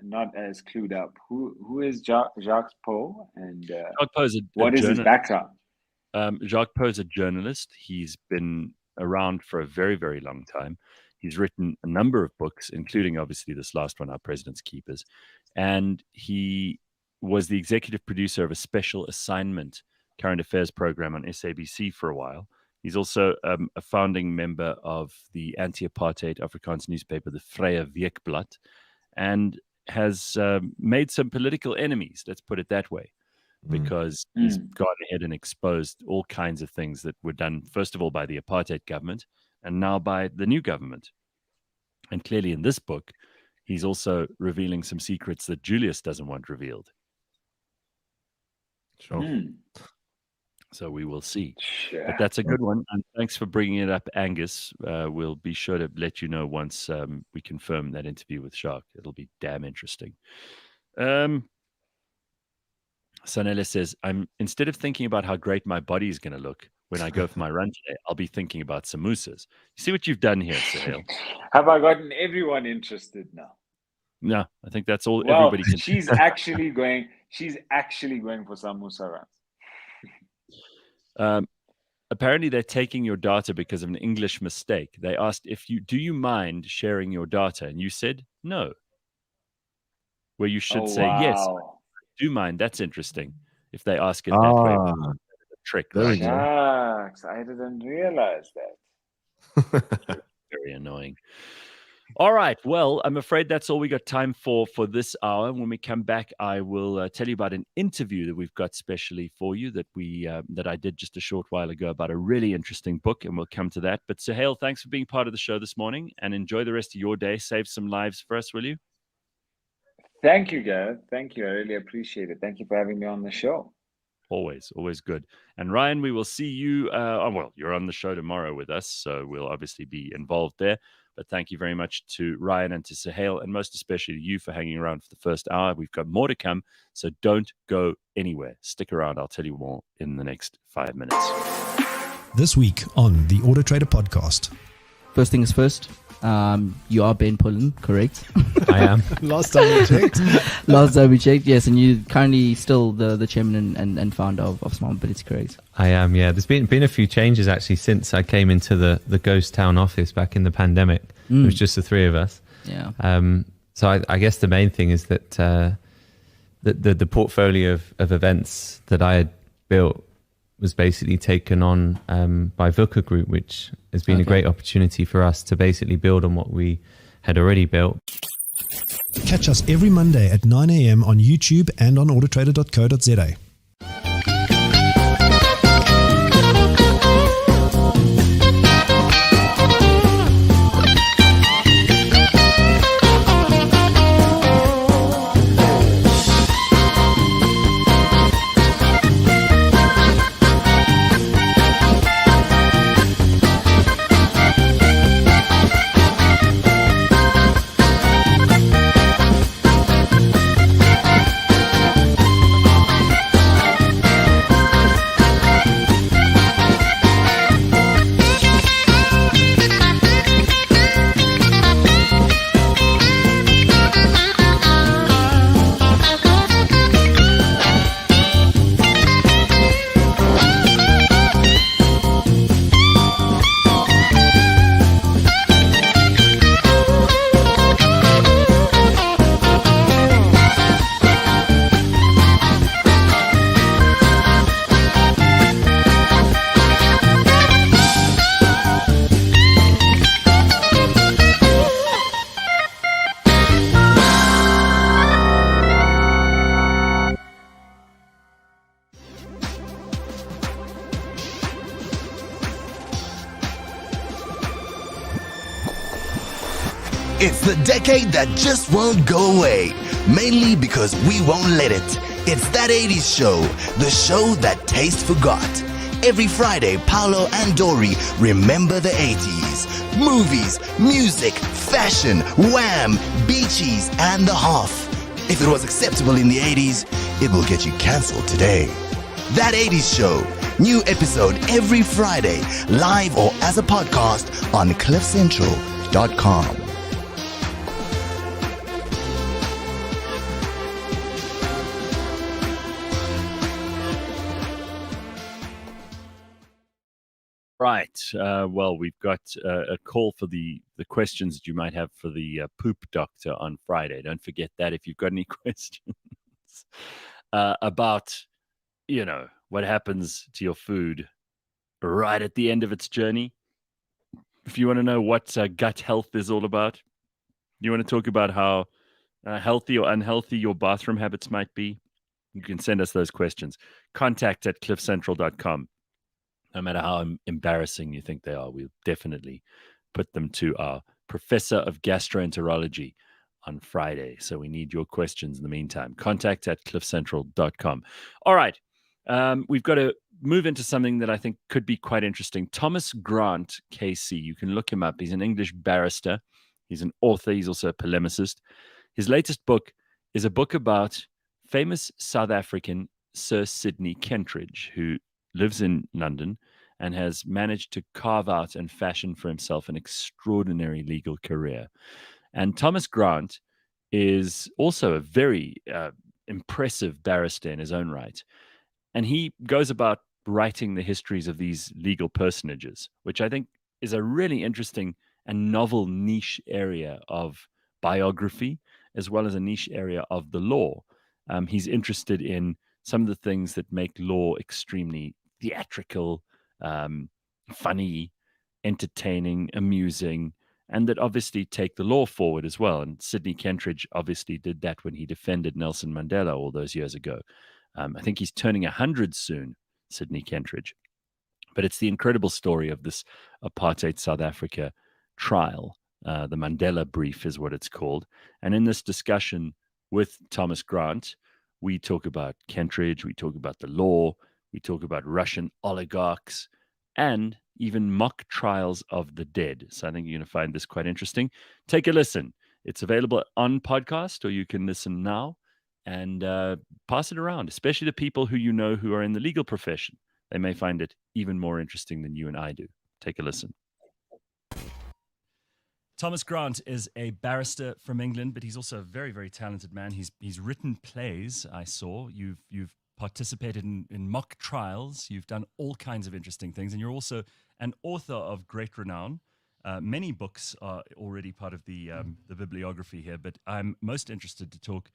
not as clued up, who is Jacques Poe, and Jacques Poe is what is his background? Jacques Poe is a journalist. He's been around for a very, very long time. He's written a number of books, including obviously this last one, Our President's Keepers. And he was the executive producer of a special assignment current affairs program on SABC for a while. He's also a founding member of the anti-apartheid Afrikaans newspaper, the Vrye Weekblad, and has made some political enemies, let's put it that way, because he's gone ahead and exposed all kinds of things that were done, first of all, by the apartheid government and now by the new government. And clearly in this book, he's also revealing some secrets that Julius doesn't want revealed. Sure. So we will see. Sure. But that's a good one. And thanks for bringing it up, Angus. We'll be sure to let you know once we confirm that interview with Jacques. It'll be damn interesting. Sanela says, instead of thinking about how great my body is going to look when I go for my run today, I'll be thinking about samosas. You see what you've done here, Suhayl? Have I gotten everyone interested now? No, I think that's all Well, everybody can. she's actually going for Samoosa runs. Apparently they're taking your data because of an English mistake. They asked do you mind sharing your data? And you said no. Where you should say, yes, I do mind. That's interesting. If they ask it that way. A trick. There Shucks, I didn't realize that. Very annoying. All right. Well, I'm afraid that's all we got time for this hour. When we come back, I will tell you about an interview that we've got specially for you that I did just a short while ago about a really interesting book, and we'll come to that. But Suhayl, thanks for being part of the show this morning, and enjoy the rest of your day. Save some lives for us, will you? Thank you, Gareth. Thank you. I really appreciate it. Thank you for having me on the show. Always good. And Ryan, we will see you. You're on the show tomorrow with us, so we'll obviously be involved there. But thank you very much to Ryan and to Suhayl, and most especially to you for hanging around for the first hour. We've got more to come, so don't go anywhere. Stick around. I'll tell you more in the next 5 minutes. This week on the Auto Trader Podcast. First things first, you are Ben Pullen, correct? I am. Last time we checked. Yes, and you're currently still the chairman and founder of Smart Mobility, correct? I am, yeah. There's been a few changes actually since I came into the ghost town office back in the pandemic. It was just the three of us. Yeah. So I guess the main thing is that the portfolio of events that I had built was basically taken on by Vilka Group, which has been a great opportunity for us to basically build on what we had already built. Catch us every Monday at 9 a.m. on YouTube and on autotrader.co.za. It's the decade that just won't go away, mainly because we won't let it. It's That 80s Show, the show that taste forgot. Every Friday, Paolo and Dori remember the 80s. Movies, music, fashion, Wham, Beachies, and the Hoff. If it was acceptable in the 80s, it will get you cancelled today. That 80s Show. New episode every Friday, live or as a podcast on cliffcentral.com. Right. Well, we've got a call for the questions that you might have for the poop doctor on Friday. Don't forget that if you've got any questions about, what happens to your food right at the end of its journey. If you want to know what gut health is all about, you want to talk about how healthy or unhealthy your bathroom habits might be, you can send us those questions. contact@cliffcentral.com. No matter how embarrassing you think they are, we'll definitely put them to our professor of gastroenterology on Friday. So we need your questions in the meantime. Contact@cliffcentral.com. All right. We've got to move into something that I think could be quite interesting. Thomas Grant, KC. You can look him up. He's an English barrister. He's an author. He's also a polemicist. His latest book is a book about famous South African Sir Sydney Kentridge, who lives in London and has managed to carve out and fashion for himself an extraordinary legal career. And Thomas Grant is also a very impressive barrister in his own right. And he goes about writing the histories of these legal personages, which I think is a really interesting and novel niche area of biography, as well as a niche area of the law. He's interested in some of the things that make law extremely theatrical, funny, entertaining, amusing, and that obviously take the law forward as well. And Sydney Kentridge obviously did that when he defended Nelson Mandela all those years ago. I think he's turning 100 soon, Sydney Kentridge. But it's the incredible story of this Apartheid South Africa trial. The Mandela Brief is what it's called. And in this discussion with Thomas Grant, we talk about Kentridge, we talk about the law, we talk about Russian oligarchs, and even mock trials of the dead. So I think you're going to find this quite interesting. Take a listen. It's available on podcast, or you can listen now and pass it around, especially to people who you know who are in the legal profession. They may find it even more interesting than you and I do. Take a listen. Thomas Grant is a barrister from England, but he's also a very, very talented man. He's written plays, I saw. You've participated in mock trials. You've done all kinds of interesting things. And you're also an author of great renown. Many books are already part of the bibliography here, but I'm most interested to talk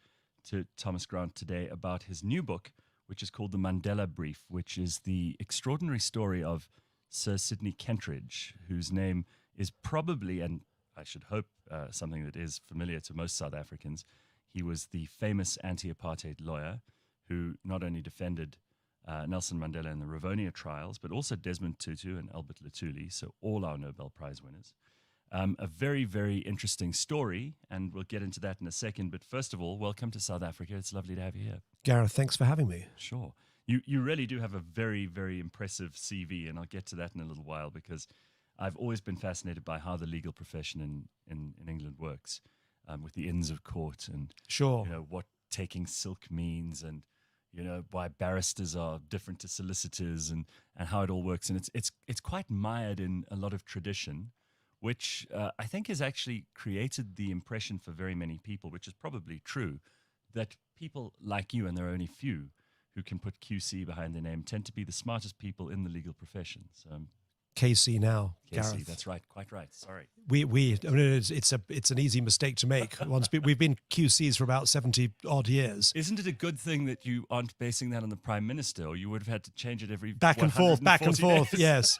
to Thomas Grant today about his new book, which is called The Mandela Brief, which is the extraordinary story of Sir Sydney Kentridge, whose name is probably, and I should hope, something that is familiar to most South Africans. He was the famous anti-apartheid lawyer who not only defended Nelson Mandela in the Rivonia trials, but also Desmond Tutu and Albert Luthuli, so all our Nobel Prize winners. A very, very interesting story, and we'll get into that in a second. But first of all, welcome to South Africa. It's lovely to have you here. Gareth, thanks for having me. Sure. You really do have a very, very impressive CV, and I'll get to that in a little while, because I've always been fascinated by how the legal profession in England works, with the Inns of Court and Sure. What taking silk means, and why barristers are different to solicitors, and how it all works. And it's quite mired in a lot of tradition, which I think has actually created the impression for very many people, which is probably true, that people like you, and there are only few who can put QC behind their name, tend to be the smartest people in the legal profession. So KC now, KC, Gareth. that's right, quite right. Sorry. I mean, it's an easy mistake to make. We've been QCs for about 70 odd years. Isn't it a good thing that you aren't basing that on the Prime Minister, or you would have had to change it every Back and forth. days? Yes.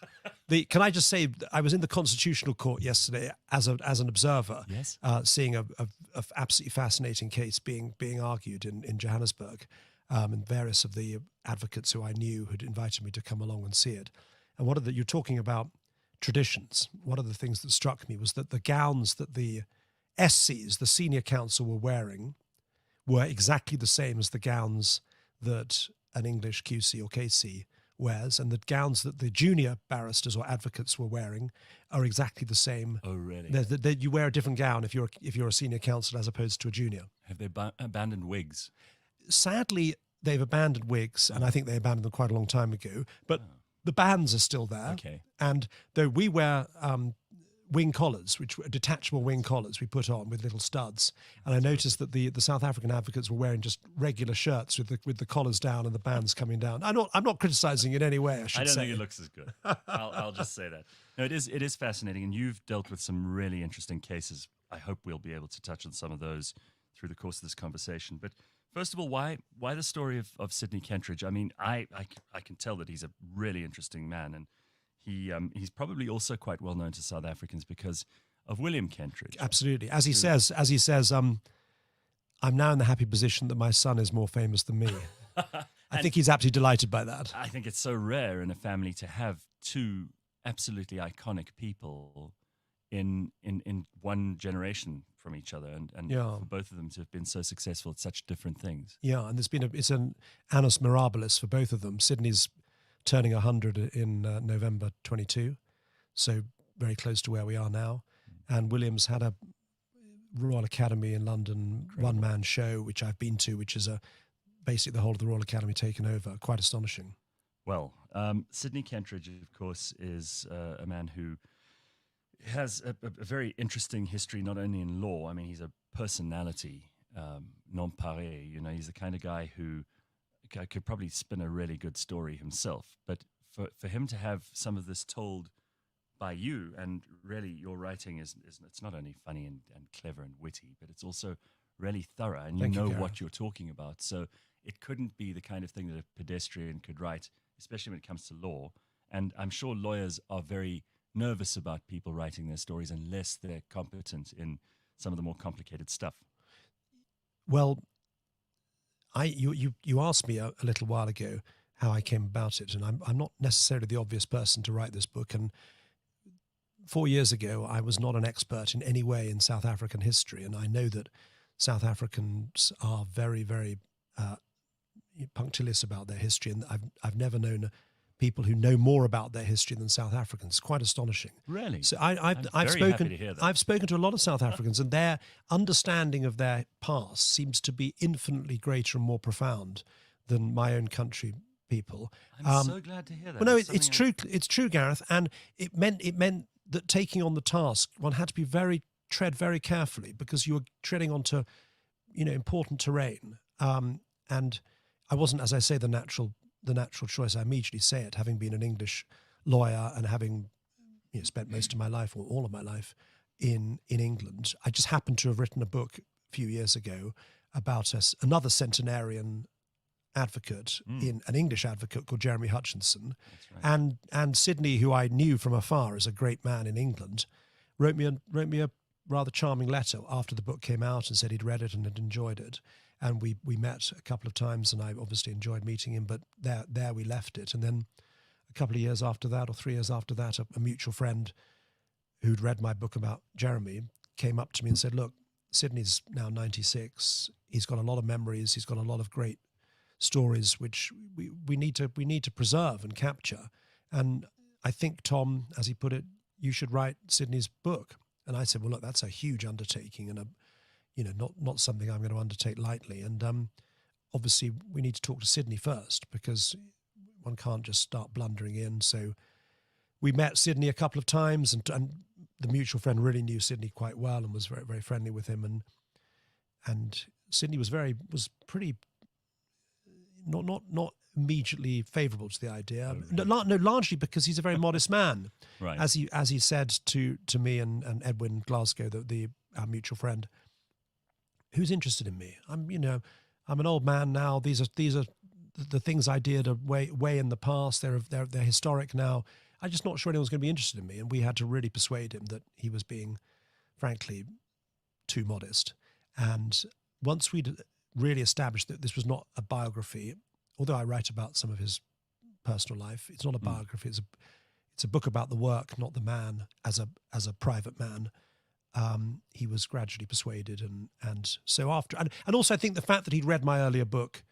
Can I just say, I was in the Constitutional Court yesterday as an observer, Yes. seeing a absolutely fascinating case being argued in Johannesburg, and various of the advocates who I knew had invited me to come along and see it. And you're talking about traditions. One of the things that struck me was that the gowns that the SCs, the senior counsel, were wearing were exactly the same as the gowns that an English QC or KC wears, and the gowns that the junior barristers or advocates were wearing are exactly the same. Oh, really? You wear a different gown if you're a senior counsel as opposed to a junior. Have they abandoned wigs? Sadly, they've abandoned wigs, and I think they abandoned them quite a long time ago. But the bands are still there. Okay. And though we wear wing collars, which were detachable wing collars we put on with little studs, and I noticed that the South African advocates were wearing just regular shirts with the collars down and the bands coming down. I'm not criticizing in any way. I don't think it looks as good. I'll just say that. No, it is fascinating, and you've dealt with some really interesting cases. I hope we'll be able to touch on some of those through the course of this conversation. But first of all, why the story of Sydney Kentridge? I mean, I can tell that he's a really interesting man, and he's probably also quite well known to South Africans because of William Kentridge. Absolutely. As he says, I'm now in the happy position that my son is more famous than me. I think he's absolutely delighted by that. I think it's so rare in a family to have two absolutely iconic people in one generation from each other, and for both of them to have been so successful at such different things. Yeah, and it's an annus mirabilis for both of them. Sydney's turning 100 in November 22, so very close to where we are now. And William's had a Royal Academy in London one-man show, which I've been to, which is basically the whole of the Royal Academy taken over. Quite astonishing. Well, Sydney Kentridge, of course, is a man who has a very interesting history, not only in law. I mean, he's a personality, non paré. You know, he's the kind of guy who could probably spin a really good story himself. But for him to have some of this told by you, and really your writing is it's not only funny and clever and witty, but it's also really thorough, and you know what you're talking about. So it couldn't be the kind of thing that a pedestrian could write, especially when it comes to law. And I'm sure lawyers are very nervous about people writing their stories unless they're competent in some of the more complicated stuff. Well, you asked me a little while ago how I came about it, and I'm not necessarily the obvious person to write this book. And 4 years ago, I was not an expert in any way in South African history, and I know that South Africans are very, very punctilious about their history, and I've never known people who know more about their history than South Africans. It's quite astonishing. Really? So I've spoken to a lot of South Africans, and their understanding of their past seems to be infinitely greater and more profound than my own country people. I'm so glad to hear that. Well, no, it's true. It's true, Gareth, and it meant that taking on the task, one had to be tread very carefully, because you were treading onto, important terrain. And I wasn't, as I say, the natural choice. I immediately say it, having been an English lawyer and having spent most of my life, or all of my life, in England. I just happened to have written a book a few years ago about another centenarian advocate, in an English advocate called Jeremy Hutchinson. Right. And Sydney, who I knew from afar as a great man in England, wrote me a rather charming letter after the book came out and said he'd read it and had enjoyed it. And we met a couple of times, and I obviously enjoyed meeting him, but there we left it. And then a couple of years after that, or 3 years after that, a mutual friend who'd read my book about Jeremy came up to me and said, look, Sydney's now 96. He's got a lot of memories. He's got a lot of great stories, which we need to preserve and capture. And I think, Tom, as he put it, you should write Sydney's book. And I said, well, look, that's a huge undertaking, and not something I'm going to undertake lightly. And obviously we need to talk to Sydney first, because one can't just start blundering in. So we met Sydney a couple of times, and the mutual friend really knew Sydney quite well and was very, very friendly with him. And Sydney was pretty not immediately favourable to the idea. No, largely because he's a very modest man. Right. As he said to me and Edwin Glasgow, our mutual friend, who's interested in me? I'm an old man now. These are the things I did way in the past. They're historic now. I'm just not sure anyone's going to be interested in me. And we had to really persuade him that he was being, frankly, too modest. And once we'd really established that this was not a biography, although I write about some of his personal life, it's not a biography. It's a book about the work, not the man as a private man. He was gradually persuaded, and so after, and also I think the fact that he'd read my earlier book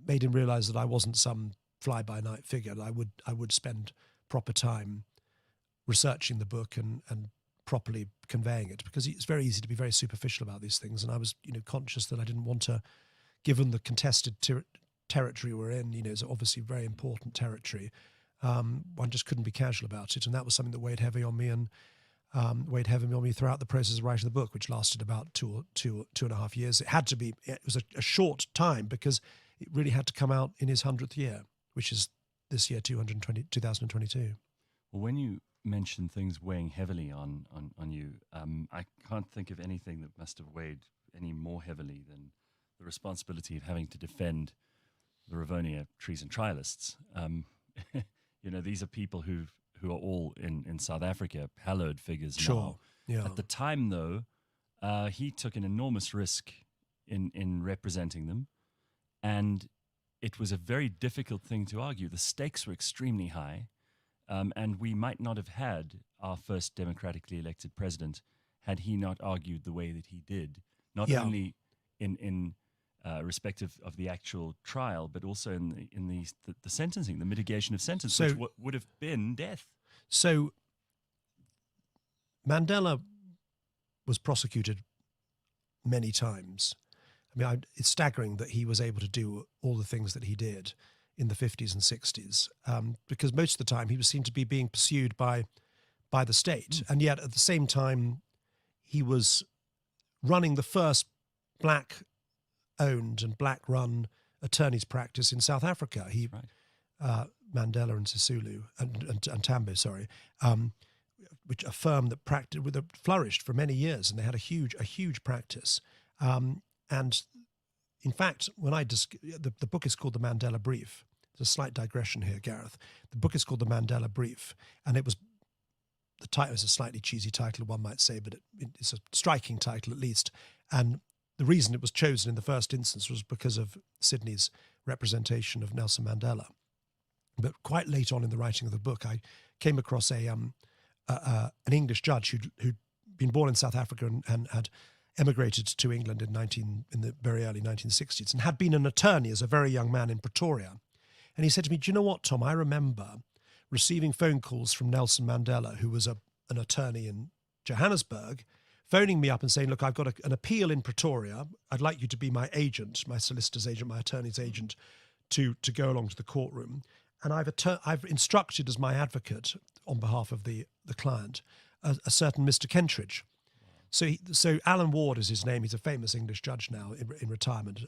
made him realize that I wasn't some fly-by-night figure. I would spend proper time researching the book and properly conveying it, because it's very easy to be very superficial about these things. And I was conscious that I didn't want to, given the contested territory we're in, you know, is obviously very important territory. One just couldn't be casual about it, and that was something that weighed heavy on me and throughout the process of writing the book, which lasted about two and a half years. It had to be. It was a short time because it really had to come out in his 100th year, which is this year, 2022. Well, when you mention things weighing heavily on you, I can't think of anything that must have weighed any more heavily than the responsibility of having to defend the Rivonia treason trialists. You know, these are people who are all in South Africa, hallowed figures now. Yeah. At the time, though, he took an enormous risk in representing them, and it was a very difficult thing to argue. The stakes were extremely high, and we might not have had our first democratically elected president had he not argued the way that he did, not only in respect of the actual trial, but also in the sentencing, the mitigation of sentence, which would have been death. So Mandela was prosecuted many times. I mean, it's staggering that he was able to do all the things that he did in the 50s and 60s, because most of the time he was seen to be being pursued by the state. And yet at the same time, he was running the first black-owned and black-run attorney's practice in South Africa. Mandela and Sisulu and Tambo, which a firm that flourished for many years, and they had a huge practice. And in fact, when the book is called The Mandela Brief. There's a slight digression here, Gareth. The book is called The Mandela Brief, and the title is a slightly cheesy title, one might say, but it's a striking title at least. And the reason it was chosen in the first instance was because of Sydney's representation of Nelson Mandela. But quite late on in the writing of the book, I came across an English judge who'd been born in South Africa and had emigrated to England in the very early 1960s and had been an attorney as a very young man in Pretoria. And he said to me, "Do you know what, Tom? I remember receiving phone calls from Nelson Mandela, who was an attorney in Johannesburg, phoning me up and saying, look, I've got an appeal in Pretoria. I'd like you to be my agent, my solicitor's agent, my attorney's agent, to go along to the courtroom. And I've instructed as my advocate on behalf of the client a certain Mr. Kentridge." So Alan Ward is his name. He's a famous English judge now in retirement.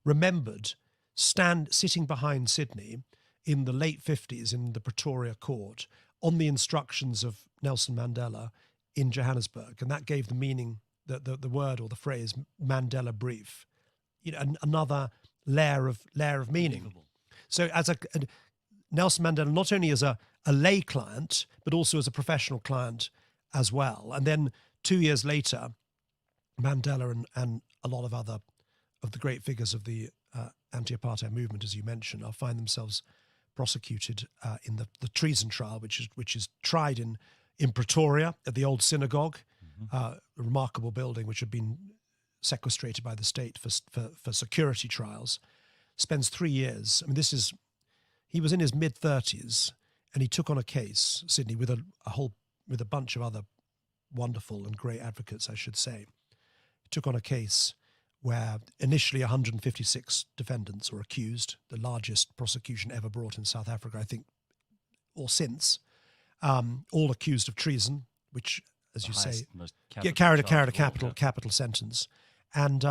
Remembered sitting behind Sydney in the late 50s in the Pretoria court on the instructions of Nelson Mandela in Johannesburg, and that gave the meaning, the word or the phrase Mandela Brief, you know, another layer of meaning. So as Nelson Mandela, not only as a lay client, but also as a professional client as well. And then 2 years later, Mandela and a lot of the great figures of the anti-apartheid movement, as you mentioned, find themselves prosecuted in the treason trial, which is tried in Pretoria at the old synagogue, a remarkable building which had been sequestrated by the state for security trials. Spends 3 years. I mean, he was in his mid-30s, and he took on a case, Sydney, with a bunch of other wonderful and great advocates, I should say. He took on a case where initially 156 defendants were accused, the largest prosecution ever brought in South Africa, I think, or since, all accused of treason, which, as you say, carried a capital sentence. And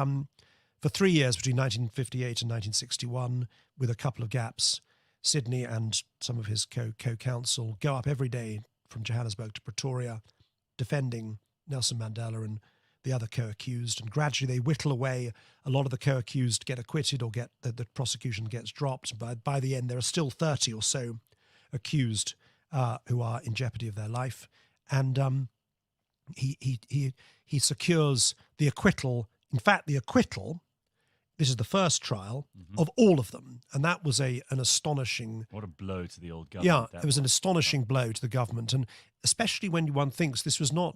for 3 years, between 1958 and 1961, with a couple of gaps, Sydney and some of his co-counsel go up every day from Johannesburg to Pretoria, defending Nelson Mandela and the other co-accused, and gradually they whittle away. A lot of the co-accused get acquitted or get the prosecution gets dropped. By the end, there are still 30 or so accused who are in jeopardy of their life, and he secures the acquittal. In fact, the acquittal. This is the first trial of all of them, and that was an astonishing. What a blow to the old government! Yeah, it was an astonishing blow to the government, and especially when one thinks this was not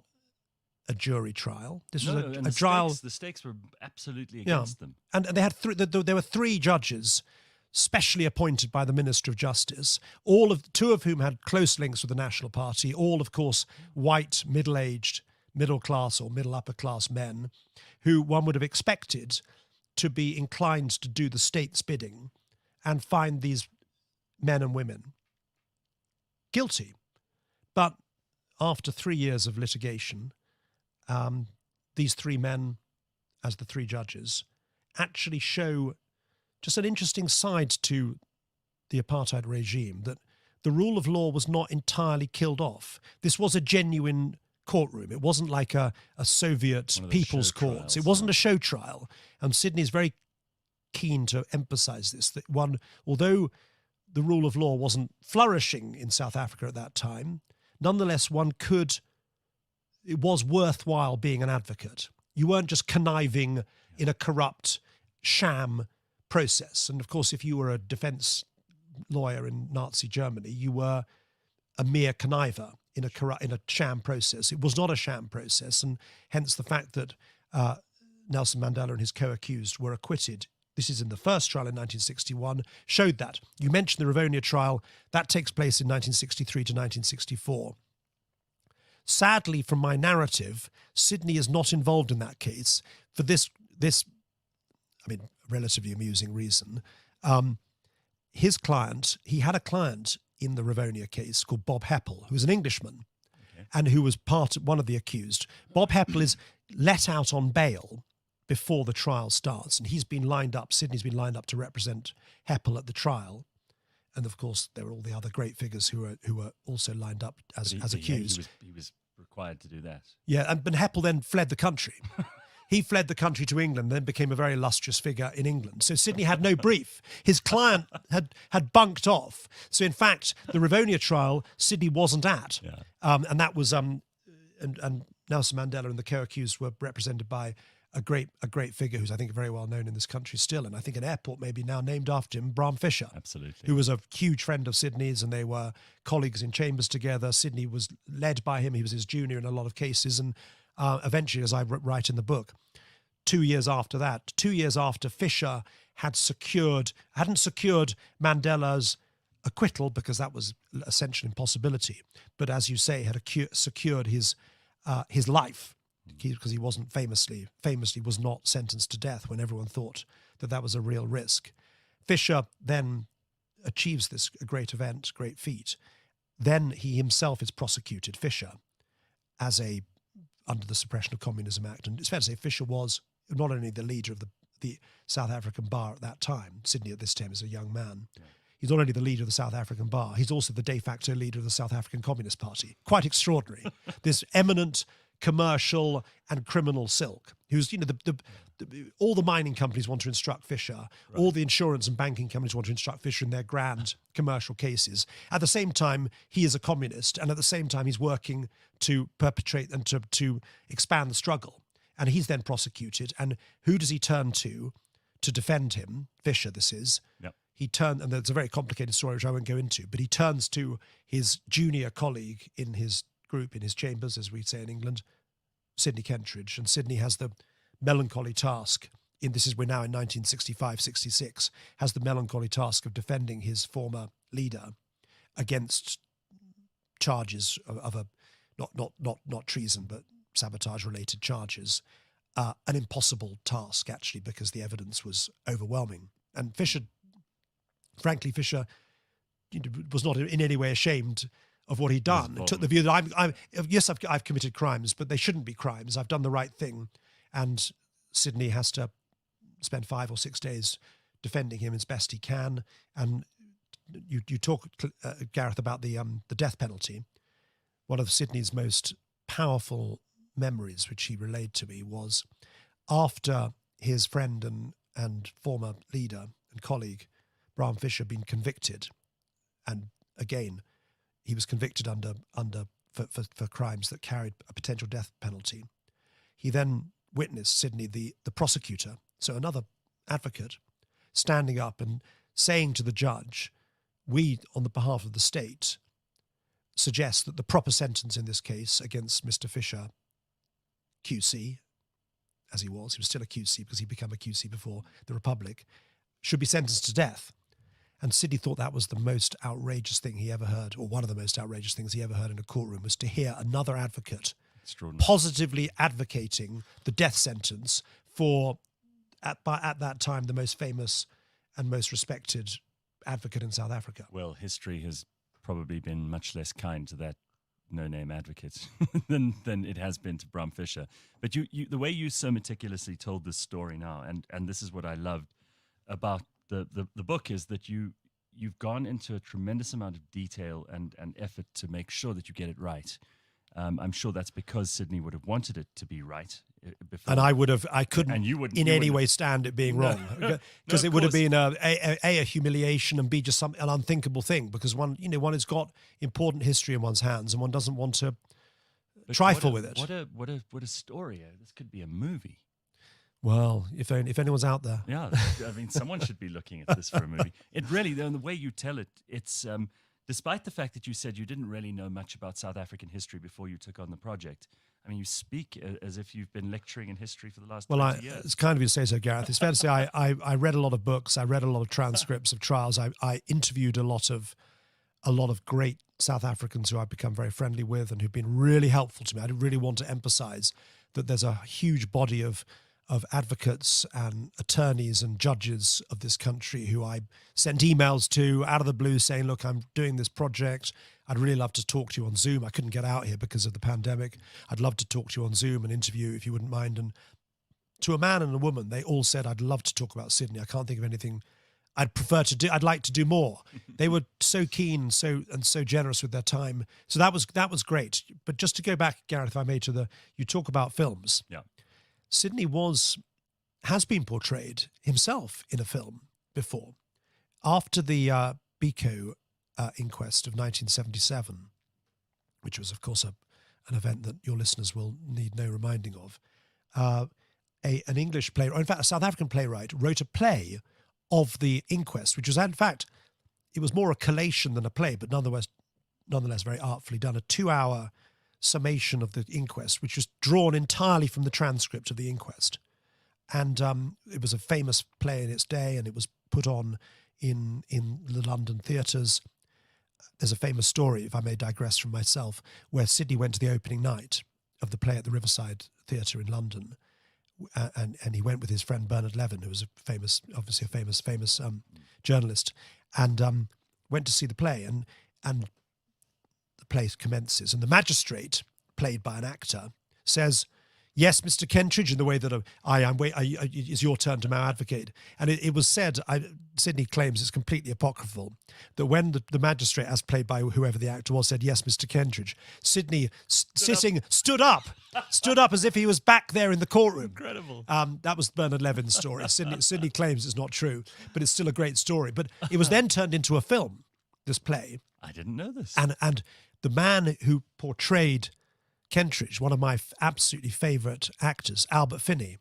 a jury trial. This was a trial. The stakes were absolutely against them. And they had there were 3 judges specially appointed by the Minister of Justice, two of whom had close links with the National Party, all, of course, white, middle-aged, middle-class or middle-upper-class men who one would have expected to be inclined to do the state's bidding and find these men and women guilty. But after 3 years of litigation, these three men, as the three judges, actually show just an interesting side to the apartheid regime, that the rule of law was not entirely killed off. This was a genuine courtroom. It wasn't like a Soviet people's courts. It wasn't a show trial. And Sydney is very keen to emphasize this, that although the rule of law wasn't flourishing in South Africa at that time, nonetheless, it was worthwhile being an advocate. You weren't just conniving in a corrupt sham process. And of course, if you were a defense lawyer in Nazi Germany, you were a mere conniver in a sham process. It was not a sham process, and hence the fact that Nelson Mandela and his co-accused were acquitted. This is in the first trial in 1961, showed that. You mentioned the Rivonia trial. That takes place in 1963 to 1964. Sadly, from my narrative, Sydney is not involved in that case for this relatively amusing reason. His client, he had a client in the Rivonia case called Bob Heppel, who was an Englishman and who was one of the accused. Bob Heppel is let out on bail before the trial starts, and Sydney's been lined up to represent Heppel at the trial. And of course, there were all the other great figures who were also lined up as accused. He was required to do that. Yeah, but Heppel then fled the country. He fled the country to England, then became a very illustrious figure in England. So Sydney had no brief. His client had bunked off. So in fact, the Rivonia trial, Sydney wasn't at. Yeah. And that was and Nelson Mandela and the co-accused were represented by a great figure who's, I think, very well known in this country still. And I think an airport may be now named after him, Bram Fischer. Absolutely. Who was a huge friend of Sydney's, and they were colleagues in chambers together. Sydney was led by him. He was his junior in a lot of cases. And eventually, as I write in the book, 2 years after Fischer hadn't secured Mandela's acquittal, because that was essential impossibility, but as you say, had secured his life, because he wasn't famously was not sentenced to death when everyone thought that was a real risk. Fischer then achieves this great feat. Then he himself is prosecuted, Fischer, under the Suppression of Communism Act. And it's fair to say Fischer was not only the leader of the South African bar at that time. Sydney at this time is a young man. Yeah. He's not only the leader of the South African bar, he's also the de facto leader of the South African Communist Party. Quite extraordinary. This eminent commercial and criminal silk, who's, all the mining companies want to instruct Fischer, right. All the insurance and banking companies want to instruct Fischer in their grand commercial cases. At the same time, he is a communist, and at the same time, he's working to perpetrate and to expand the struggle. And he's then prosecuted. And who does he turn to defend him? Fischer, this is. Yep. And there's a very complicated story which I won't go into, but he turns to his junior colleague in his group, in his chambers, as we say in England, Sydney Kentridge. And Sydney has the melancholy task, we're now in 1965-66, has the melancholy task of defending his former leader against charges of not treason, but sabotage-related charges. An impossible task, actually, because the evidence was overwhelming. And Fischer was not in any way ashamed of what he'd done. And took the view that I've committed crimes, but they shouldn't be crimes. I've done the right thing. And Sydney has to spend 5 or 6 days defending him as best he can. And you talk, Gareth, about the death penalty. One of Sydney's most powerful memories, which he relayed to me, was after his friend and former leader and colleague, Bram Fischer, been convicted. And again, he was convicted for crimes that carried a potential death penalty. He then witnessed Sydney, the prosecutor, so another advocate, standing up and saying to the judge, we, on the behalf of the state, suggest that the proper sentence in this case against Mr. Fischer, QC, as he was still a QC because he'd become a QC before the Republic, should be sentenced to death. And Sydney thought that was the most outrageous thing he ever heard, or one of the most outrageous things he ever heard in a courtroom, was to hear another advocate positively advocating the death sentence for, at that time, the most famous and most respected advocate in South Africa. Well, history has probably been much less kind to that no-name advocate than it has been to Bram Fischer. But you the way you so meticulously told this story now, and this is what I loved about the book, is that you've gone into a tremendous amount of detail and effort to make sure that you get it right. I'm sure that's because Sydney would have wanted it to be right before. And I couldn't and you wouldn't, in you any wouldn't- way stand it being wrong, because it would have been a humiliation, and B, just an unthinkable thing, because one has got important history in one's hands, and one doesn't want to But trifle what with it. What a story. This could be a movie. Well, if anyone's out there. Yeah, I mean, someone should be looking at this for a movie. It really, though, the way you tell it, it's despite the fact that you said you didn't really know much about South African history before you took on the project. I mean, you speak as if you've been lecturing in history for the last 20 years. It's kind of you to say so, Gareth. It's fair to say I read a lot of books. I read a lot of transcripts of trials. I interviewed a lot of great South Africans who I've become very friendly with and who've been really helpful to me. I really want to emphasize that there's a huge body of advocates and attorneys and judges of this country who I sent emails to out of the blue saying, look, I'm doing this project. I'd really love to talk to you on Zoom. I couldn't get out here because of the pandemic. I'd love to talk to you on Zoom and interview if you wouldn't mind. And to a man and a woman, they all said, I'd love to talk about Sydney. I can't think of anything I'd prefer to do. I'd like to do more. They were so keen and so generous with their time. So that was great. But just to go back, Gareth, if I may, you talk about films. Yeah. Sydney has been portrayed himself in a film before. After the Biko inquest of 1977, which was, of course, an event that your listeners will need no reminding of, an English playwright, or in fact, a South African playwright, wrote a play of the inquest, which was, in fact, it was more a collation than a play, but nonetheless very artfully done, a 2-hour summation of the inquest, which was drawn entirely from the transcript of the inquest. And it was a famous play in its day, and it was put on in the London theatres. There's a famous story, if I may digress from myself, where Sydney went to the opening night of the play at the Riverside Theatre in London, and he went with his friend Bernard Levin, who was obviously a famous journalist, and went to see the play, and the play commences, and the magistrate, played by an actor, says, "Yes, Mr. Kentridge," in the way that it's your turn to now advocate. And it was said, Sydney claims it's completely apocryphal, that when the magistrate, as played by whoever the actor was, said, "Yes, Mr. Kentridge," Sydney stood up as if he was back there in the courtroom. Incredible. That was Bernard Levin's story. Sydney claims it's not true, but it's still a great story. But it was then turned into a film, this play. I didn't know this. And the man who portrayed Kentridge, one of my absolutely favourite actors, Albert Finney,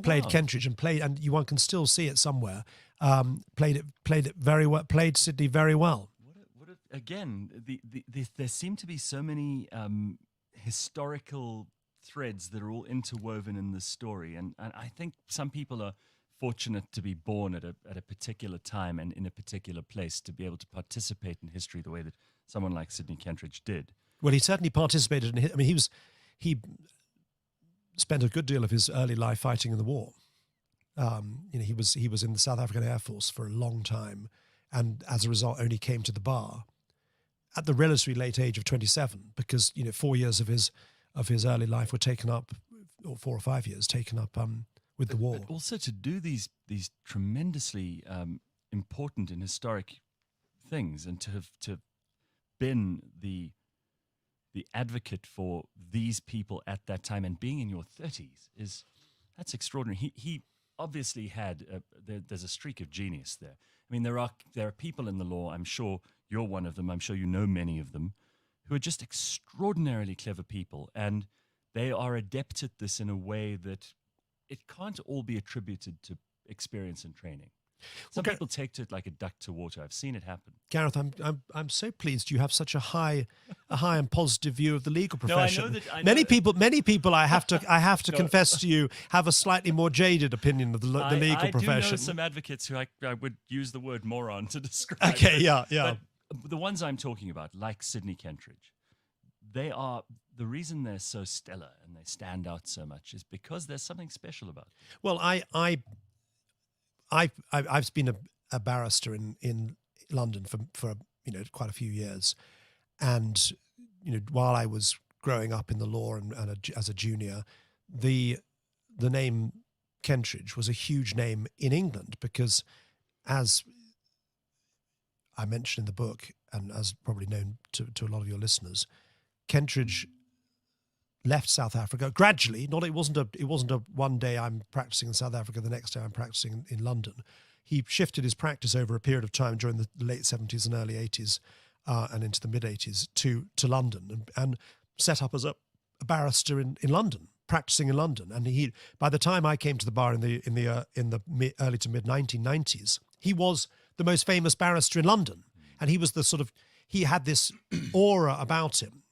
played Kentridge and one can still see it somewhere. Played it very well. Played Sydney very well. Again, there seem to be so many historical threads that are all interwoven in this story, and I think some people are fortunate to be born at a particular time and in a particular place to be able to participate in history the way that someone like Sydney Kentridge did. Well, he certainly participated in it. I mean, he spent a good deal of his early life fighting in the war. He was in the South African Air Force for a long time, and as a result, only came to the bar at the relatively late age of 27, because 4 years of his early life were taken up, or 4 or 5 years taken up with the war. But also to do these tremendously important and historic things, and to have been the advocate for these people at that time, and being in your 30s, that's extraordinary. He obviously had there's a streak of genius there. I mean, there are people in the law, I'm sure you're one of them, I'm sure you know many of them, who are just extraordinarily clever people, and they are adept at this in a way that it can't all be attributed to experience and training. Some people take to it like a duck to water. I've seen it happen. Gareth, I'm so pleased you have such a high and positive view of the legal profession. No, I know that. Many people, I have to confess to you, have a slightly more jaded opinion of the legal profession. I do know some advocates who I would use the word moron to describe. Okay, yeah. But the ones I'm talking about, like Sydney Kentridge, the reason they're so stellar and they stand out so much is because there's something special about them. Well, I've been a barrister in London for quite a few years, and while I was growing up in the law and as a junior, the name Kentridge was a huge name in England because, as I mentioned in the book, and as probably known to a lot of your listeners, Kentridge left South Africa gradually. It wasn't a one day I'm practicing in South Africa, the next day I'm practicing in London. He shifted his practice over a period of time during the late 70s and early 80s and into the mid 80s to London and set up as a barrister in London, practicing in London. And he, by the time I came to the bar in the early to mid 1990s, he was the most famous barrister in London, and he was he had this aura about him,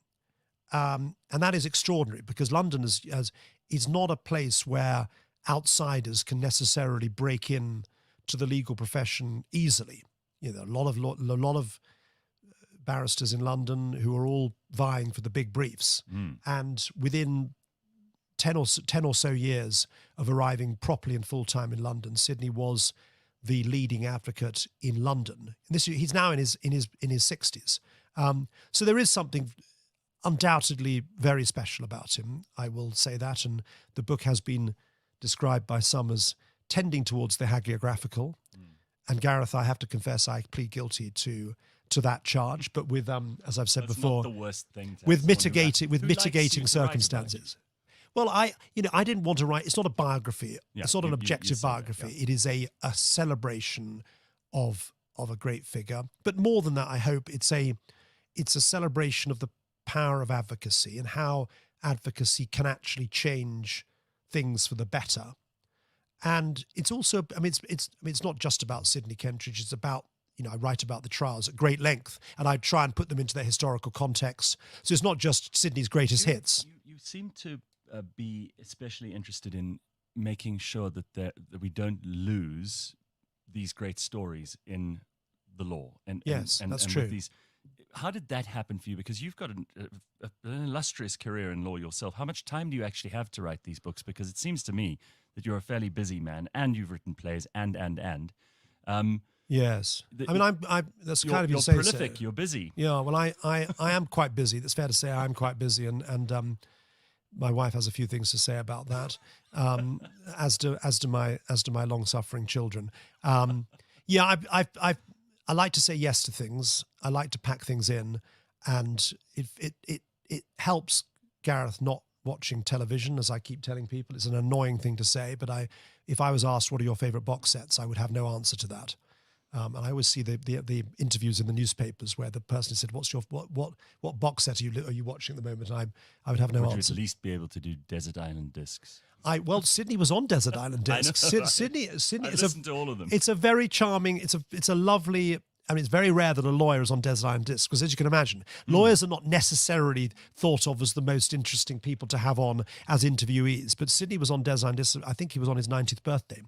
and that is extraordinary because London is not a place where outsiders can necessarily break in to the legal profession easily. A lot of barristers in London who are all vying for the big briefs, and within 10 or so years of arriving properly and full time in London, Sydney was the leading advocate in London. He's now in his 60s. So there is something undoubtedly very special about him. I will say that, and the book has been described by some as tending towards the hagiographical. And Gareth, I have to confess, I plead guilty to that charge, but with as I've said before, not the worst thing to with mitigating circumstances. Well, I didn't want to write. It's not a biography. Yeah, it's not an objective that, biography. yeah. It is a celebration of a great figure. But more than that, I hope it's a celebration of the power of advocacy and how advocacy can actually change things for the better. And it's also, it's not just about Sydney Kentridge. It's about, I write about the trials at great length, and I try and put them into their historical context. So it's not just Sydney's greatest hits. You seem to be especially interested in making sure that we don't lose these great stories in the law. And yes, and that's and true. With these, how did that happen for you? Because you've got an illustrious career in law yourself. How much time do you actually have to write these books? Because it seems to me that you're a fairly busy man, and you've written plays, and. Yes, that's kind of you you're say. Prolific. So. You're busy. Yeah, well, I am quite busy. That's fair to say. I'm quite busy, and my wife has a few things to say about that. As do my long-suffering children. Yeah, I like to say yes to things. I like to pack things in, and it helps Gareth not watching television, as I keep telling people. It's an annoying thing to say, but if I was asked what are your favorite box sets, I would have no answer to that. And I always see the interviews in the newspapers where the person said, "What's your what box set are you watching at the moment?" And I would have no Would answer. you at least be able to do Desert Island Discs? Sydney was on Desert Island Discs. Sydney. I listened to all of them. It's a very charming. It's a lovely. It's very rare that a lawyer is on Desert Island Discs because, as you can imagine, lawyers are not necessarily thought of as the most interesting people to have on as interviewees. But Sydney was on Desert Island Discs. I think he was on his 90th birthday,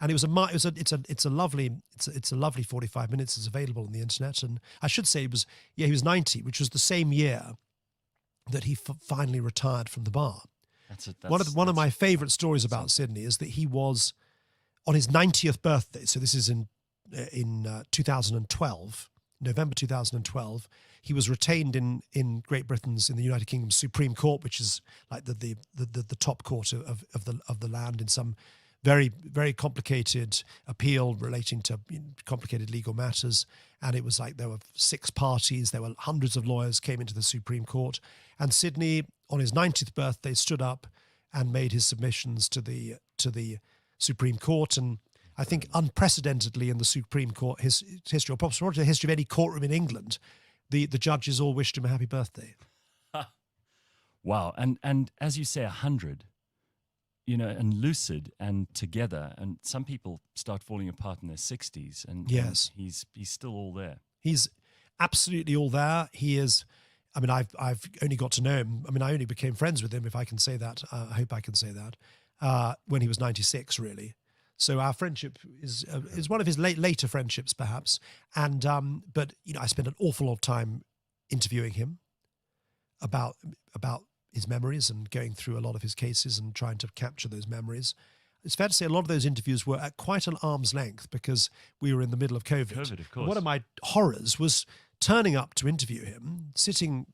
and it's a lovely 45 minutes. It's available on the internet, and I should say he was 90, which was the same year that he finally retired from the bar. One of my favourite stories about Sydney is that he was on his 90th birthday. So this is in 2012, November 2012, he was retained in Great Britain's, in the United Kingdom's Supreme Court, which is like the top court of the land, in some very, very complicated appeal relating to complicated legal matters. And it was like there were 6 parties, there were hundreds of lawyers came into the Supreme Court, and Sydney, on his 90th birthday, stood up and made his submissions to the Supreme Court. And I think unprecedentedly in the Supreme Court history, or probably the history of any courtroom in England, the judges all wished him a happy birthday. Wow. And as you say, 100, and lucid and together, and some people start falling apart in their 60s, and yes, and he's still all there. He's absolutely all there. He is. I've only got to know him. I only became friends with him, if I can say that. I hope I can say that, when he was 96, really. So our friendship is one of his later friendships, perhaps. And but I spent an awful lot of time interviewing him about his memories and going through a lot of his cases and trying to capture those memories. it's fair to say a lot of those interviews were at quite an arm's length because we were in the middle of COVID. COVID, of course. One of my horrors was turning up to interview him, sitting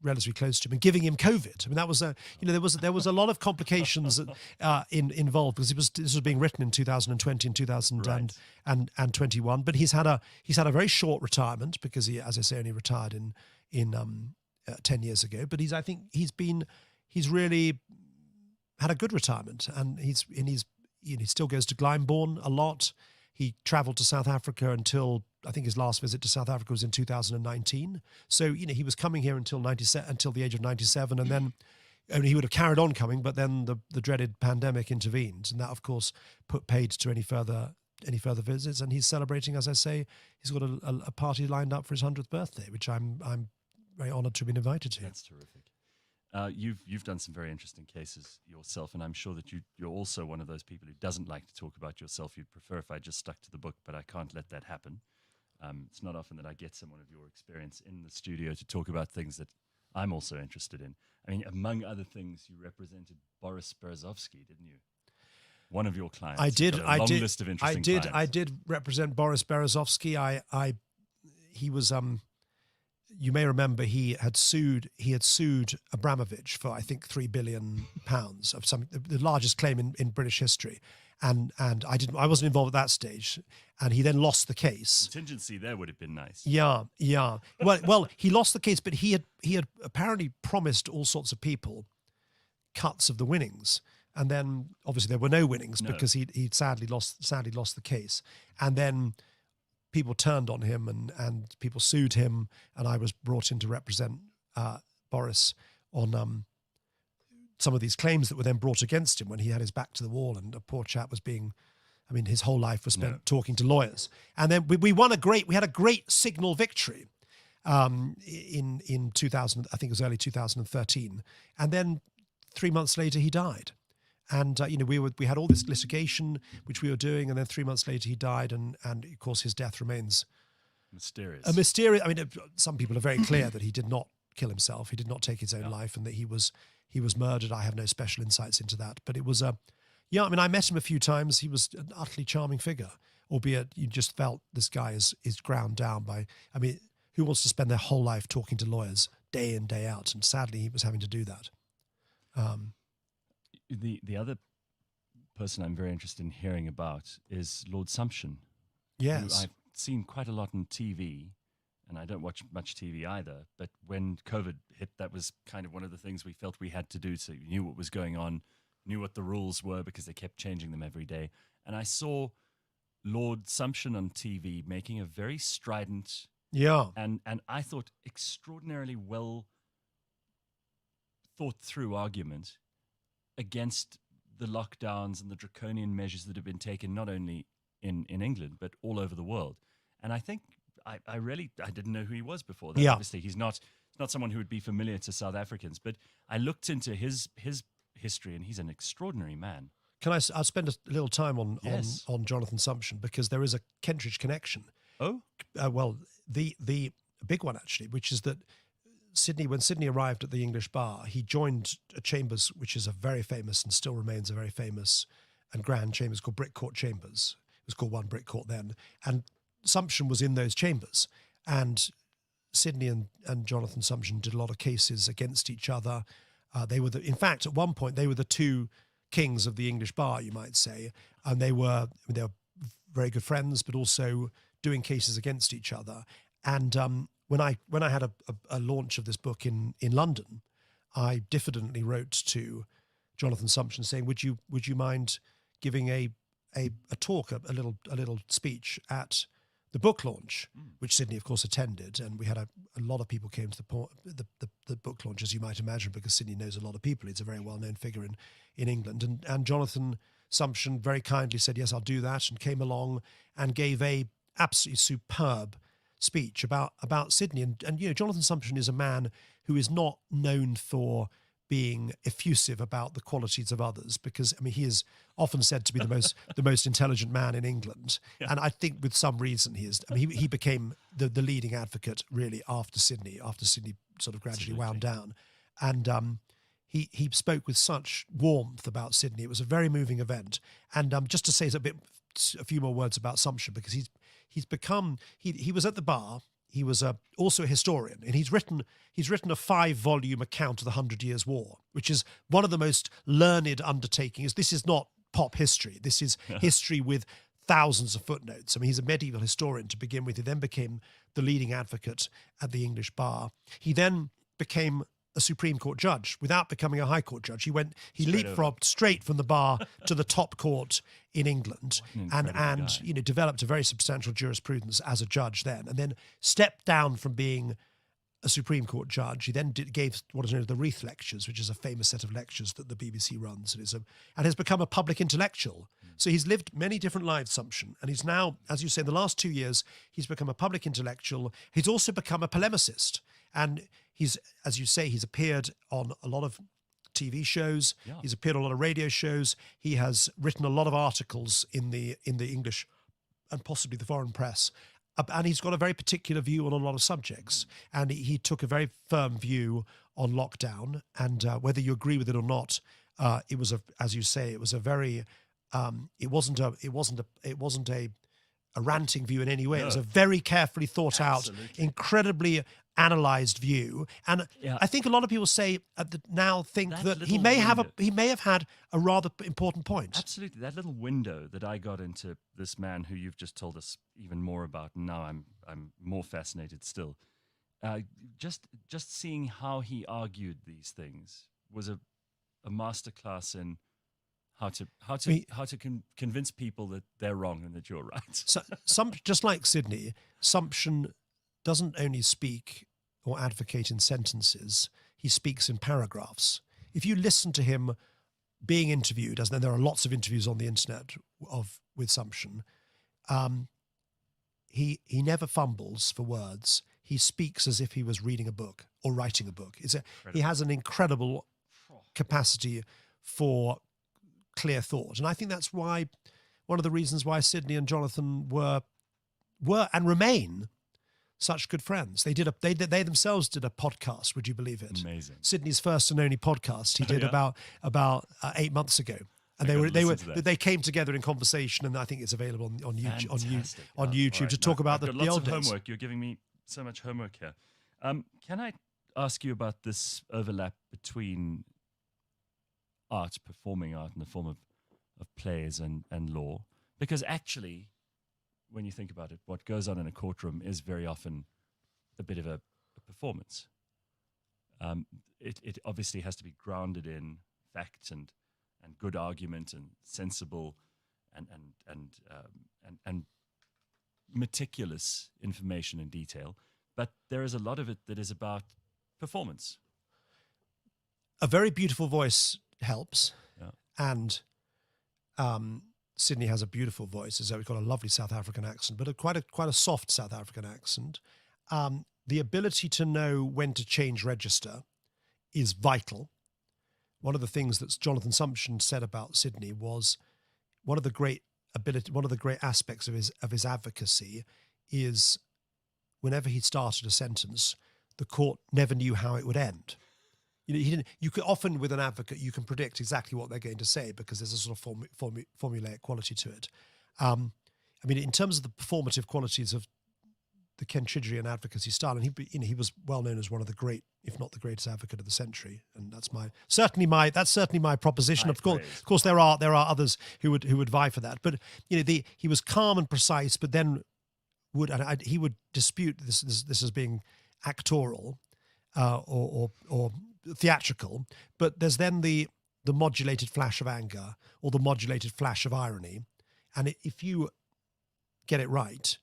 relatively close to him and giving him COVID. I mean, that was there was a lot of complications involved because this was being written in 2020 and 2021. But he's had a very short retirement because he, as I say, only retired in 10 years ago. But I think he's really had a good retirement, and he still goes to Glyndebourne a lot. He travelled to South Africa until, I think his last visit to South Africa was in 2019. So, he was coming here until the age of 97, and then he would have carried on coming, but then the dreaded pandemic intervened, and that, of course, put paid to any further visits. And he's celebrating, as I say, he's got a party lined up for his 100th birthday, which I'm very honoured to have been invited to. That's terrific. You've done some very interesting cases yourself, and I'm sure that you're also one of those people who doesn't like to talk about yourself. You'd prefer if I just stuck to the book, but I can't let that happen. It's not often that I get someone of your experience in the studio to talk about things that I'm also interested in. I mean, among other things, you represented Boris Berezovsky, didn't you? One of your clients. I did. List of interesting clients. I did represent Boris Berezovsky. He was. You may remember he had sued Abramovich for, I think, £3 billion of the largest claim in British history, and I wasn't involved at that stage, and he then lost the case. Contingency there would have been nice. Yeah. Well, he lost the case, but he had apparently promised all sorts of people cuts of the winnings, and then obviously there were no winnings because he sadly lost the case, and then people turned on him and people sued him, and I was brought in to represent Boris on some of these claims that were then brought against him when he had his back to the wall, and a poor chap was his whole life was spent talking to lawyers. And then we had a great signal victory in 2000, I think it was early 2013. And then 3 months later he died. And we had all this litigation which we were doing, and then 3 months later he died, and of course his death remains mysterious. I mean, some people are very clear that he did not kill himself, he did not take his own life, and that he was murdered. I have no special insights into that, but it was I met him a few times. He was an utterly charming figure, albeit you just felt this guy is ground down by. I mean, who wants to spend their whole life talking to lawyers day in, day out? And sadly, he was having to do that. The other person I'm very interested in hearing about is Lord Sumption. Yes. Who I've seen quite a lot on TV, and I don't watch much TV either. But when COVID hit, that was kind of one of the things we felt we had to do. So we knew what was going on, knew what the rules were, because they kept changing them every day. And I saw Lord Sumption on TV making a very strident, and I thought extraordinarily well thought through argument against the lockdowns and the draconian measures that have been taken, not only in England, but all over the world. And I think I didn't know who he was before that. Obviously, he's not someone who would be familiar to South Africans, but I looked into his history, and he's an extraordinary man. I'll spend a little time on Jonathan Sumption, because there is a Kentridge connection. Oh? Well, the big one, actually, which is that when Sydney arrived at the English bar, he joined a chambers which is a very famous and still remains a very famous and grand chambers called Brick Court Chambers. It was called One Brick Court then. And Sumption was in those chambers. And Sydney and Jonathan Sumption did a lot of cases against each other. In fact, at one point, they were the two kings of the English bar, you might say. And they were very good friends, but also doing cases against each other. And when I had a launch of this book in London, I diffidently wrote to Jonathan Sumption saying, "Would you mind giving a talk, a little speech at the book launch?" Which Sydney, of course, attended, and we had a lot of people came to the book launch, as you might imagine, because Sydney knows a lot of people. He's a very well known figure in England, and Jonathan Sumption very kindly said, "Yes, I'll do that," and came along and gave a absolutely superb speech about Sydney. And Jonathan Sumption is a man who is not known for being effusive about the qualities of others, because he is often said to be the most intelligent man in England, and I think with some reason he is. He became the leading advocate really after Sydney sort of gradually wound down, and he spoke with such warmth about Sydney. It was a very moving event. And just to say a few more words about Sumption, because he's become he was at the bar. He was also a historian, and he's written a 5-volume account of the 100 Years' War, which is one of the most learned undertakings. This is not pop history. This is history with thousands of footnotes. I mean, he's a medieval historian to begin with. He then became the leading advocate at the English bar. He then became a Supreme Court judge without becoming a High Court judge. He leapfrogged straight from the bar to the top court in England, and developed a very substantial jurisprudence as a judge then, and then stepped down from being a Supreme Court judge. He then gave what is known as the Wreath Lectures, which is a famous set of lectures that the BBC runs, and has become a public intellectual. So he's lived many different lives, Sumption, and he's now, as you say, in the last 2 years, he's become a public intellectual. He's also become a polemicist, and he's, as you say, he's appeared on a lot of TV shows. Yeah. He's appeared on a lot of radio shows. He has written a lot of articles in the English and possibly the foreign press. And he's got a very particular view on a lot of subjects. And he took a very firm view on lockdown. And whether you agree with it or not, it was as you say, it was a very, it wasn't a ranting view in any way. No. It was a very carefully thought out, incredibly analyzed view. And I think a lot of people think that he may have had a rather important point. Absolutely. That little window that I got into this man who you've just told us even more about, and now I'm more fascinated still. Just seeing how he argued these things was a masterclass in how to convince people that they're wrong and that you're right. So just like Sydney, Sumption doesn't only speak or advocate in sentences, he speaks in paragraphs. If you listen to him being interviewed, as then there are lots of interviews on the internet with Sumption, he never fumbles for words. He speaks as if he was reading a book or writing a book. He has an incredible capacity for clear thought. And I think that's why one of the reasons why Sydney and Jonathan were and remain such good friends. They themselves did a podcast. Would you believe it? Amazing. Sydney's first and only podcast he did about 8 months ago, and they came together in conversation, and I think it's available on YouTube right. to talk about the old days. Homework. You're giving me so much homework here. Can I ask you about this overlap between art, performing art in the form of plays and law? Because actually, when you think about it, what goes on in a courtroom is very often a bit of a performance. It obviously has to be grounded in fact and good argument and sensible and meticulous information and detail. But there is a lot of it that is about performance. A very beautiful voice helps, yeah. And Sydney has a beautiful voice. He's got a lovely South African accent, but quite a soft South African accent. The ability to know when to change register is vital. One of the things that Jonathan Sumption said about Sydney was one of the great aspects of his advocacy is whenever he started a sentence, the court never knew how it would end. You could often, with an advocate, you can predict exactly what they're going to say because there's a sort of formulaic quality to it. I mean, in terms of the performative qualities of the Kentridgean advocacy style, and he was well known as one of the great, if not the greatest advocate of the century, and that's certainly my proposition. Of course, there are others who would vie for that, but he was calm and precise, but then he would dispute this as being actoral or theatrical, but there's then the modulated flash of anger or the modulated flash of irony, and if you get it right,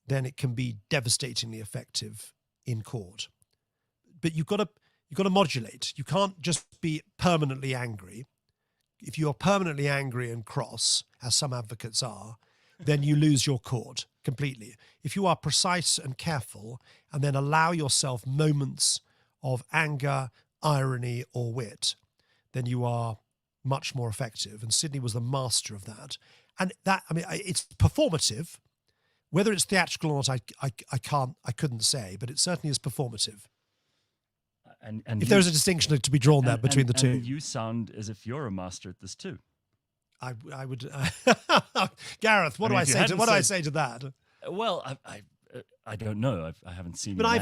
then it can be devastatingly effective in court. But you've got to modulate. You can't just be permanently angry. If you're permanently angry and cross, as some advocates are, then you lose your court completely. If you are precise and careful and then allow yourself moments of anger, irony, or wit, then you are much more effective. And Sydney was the master of that. And that, I mean, it's performative. Whether it's theatrical or not, I couldn't say, but it certainly is performative. and if there is a distinction to be drawn there between the two. And you sound as if you're a master at this too. I would, Gareth. What I mean, do I say to that? Well, I don't know. I haven't seen. But I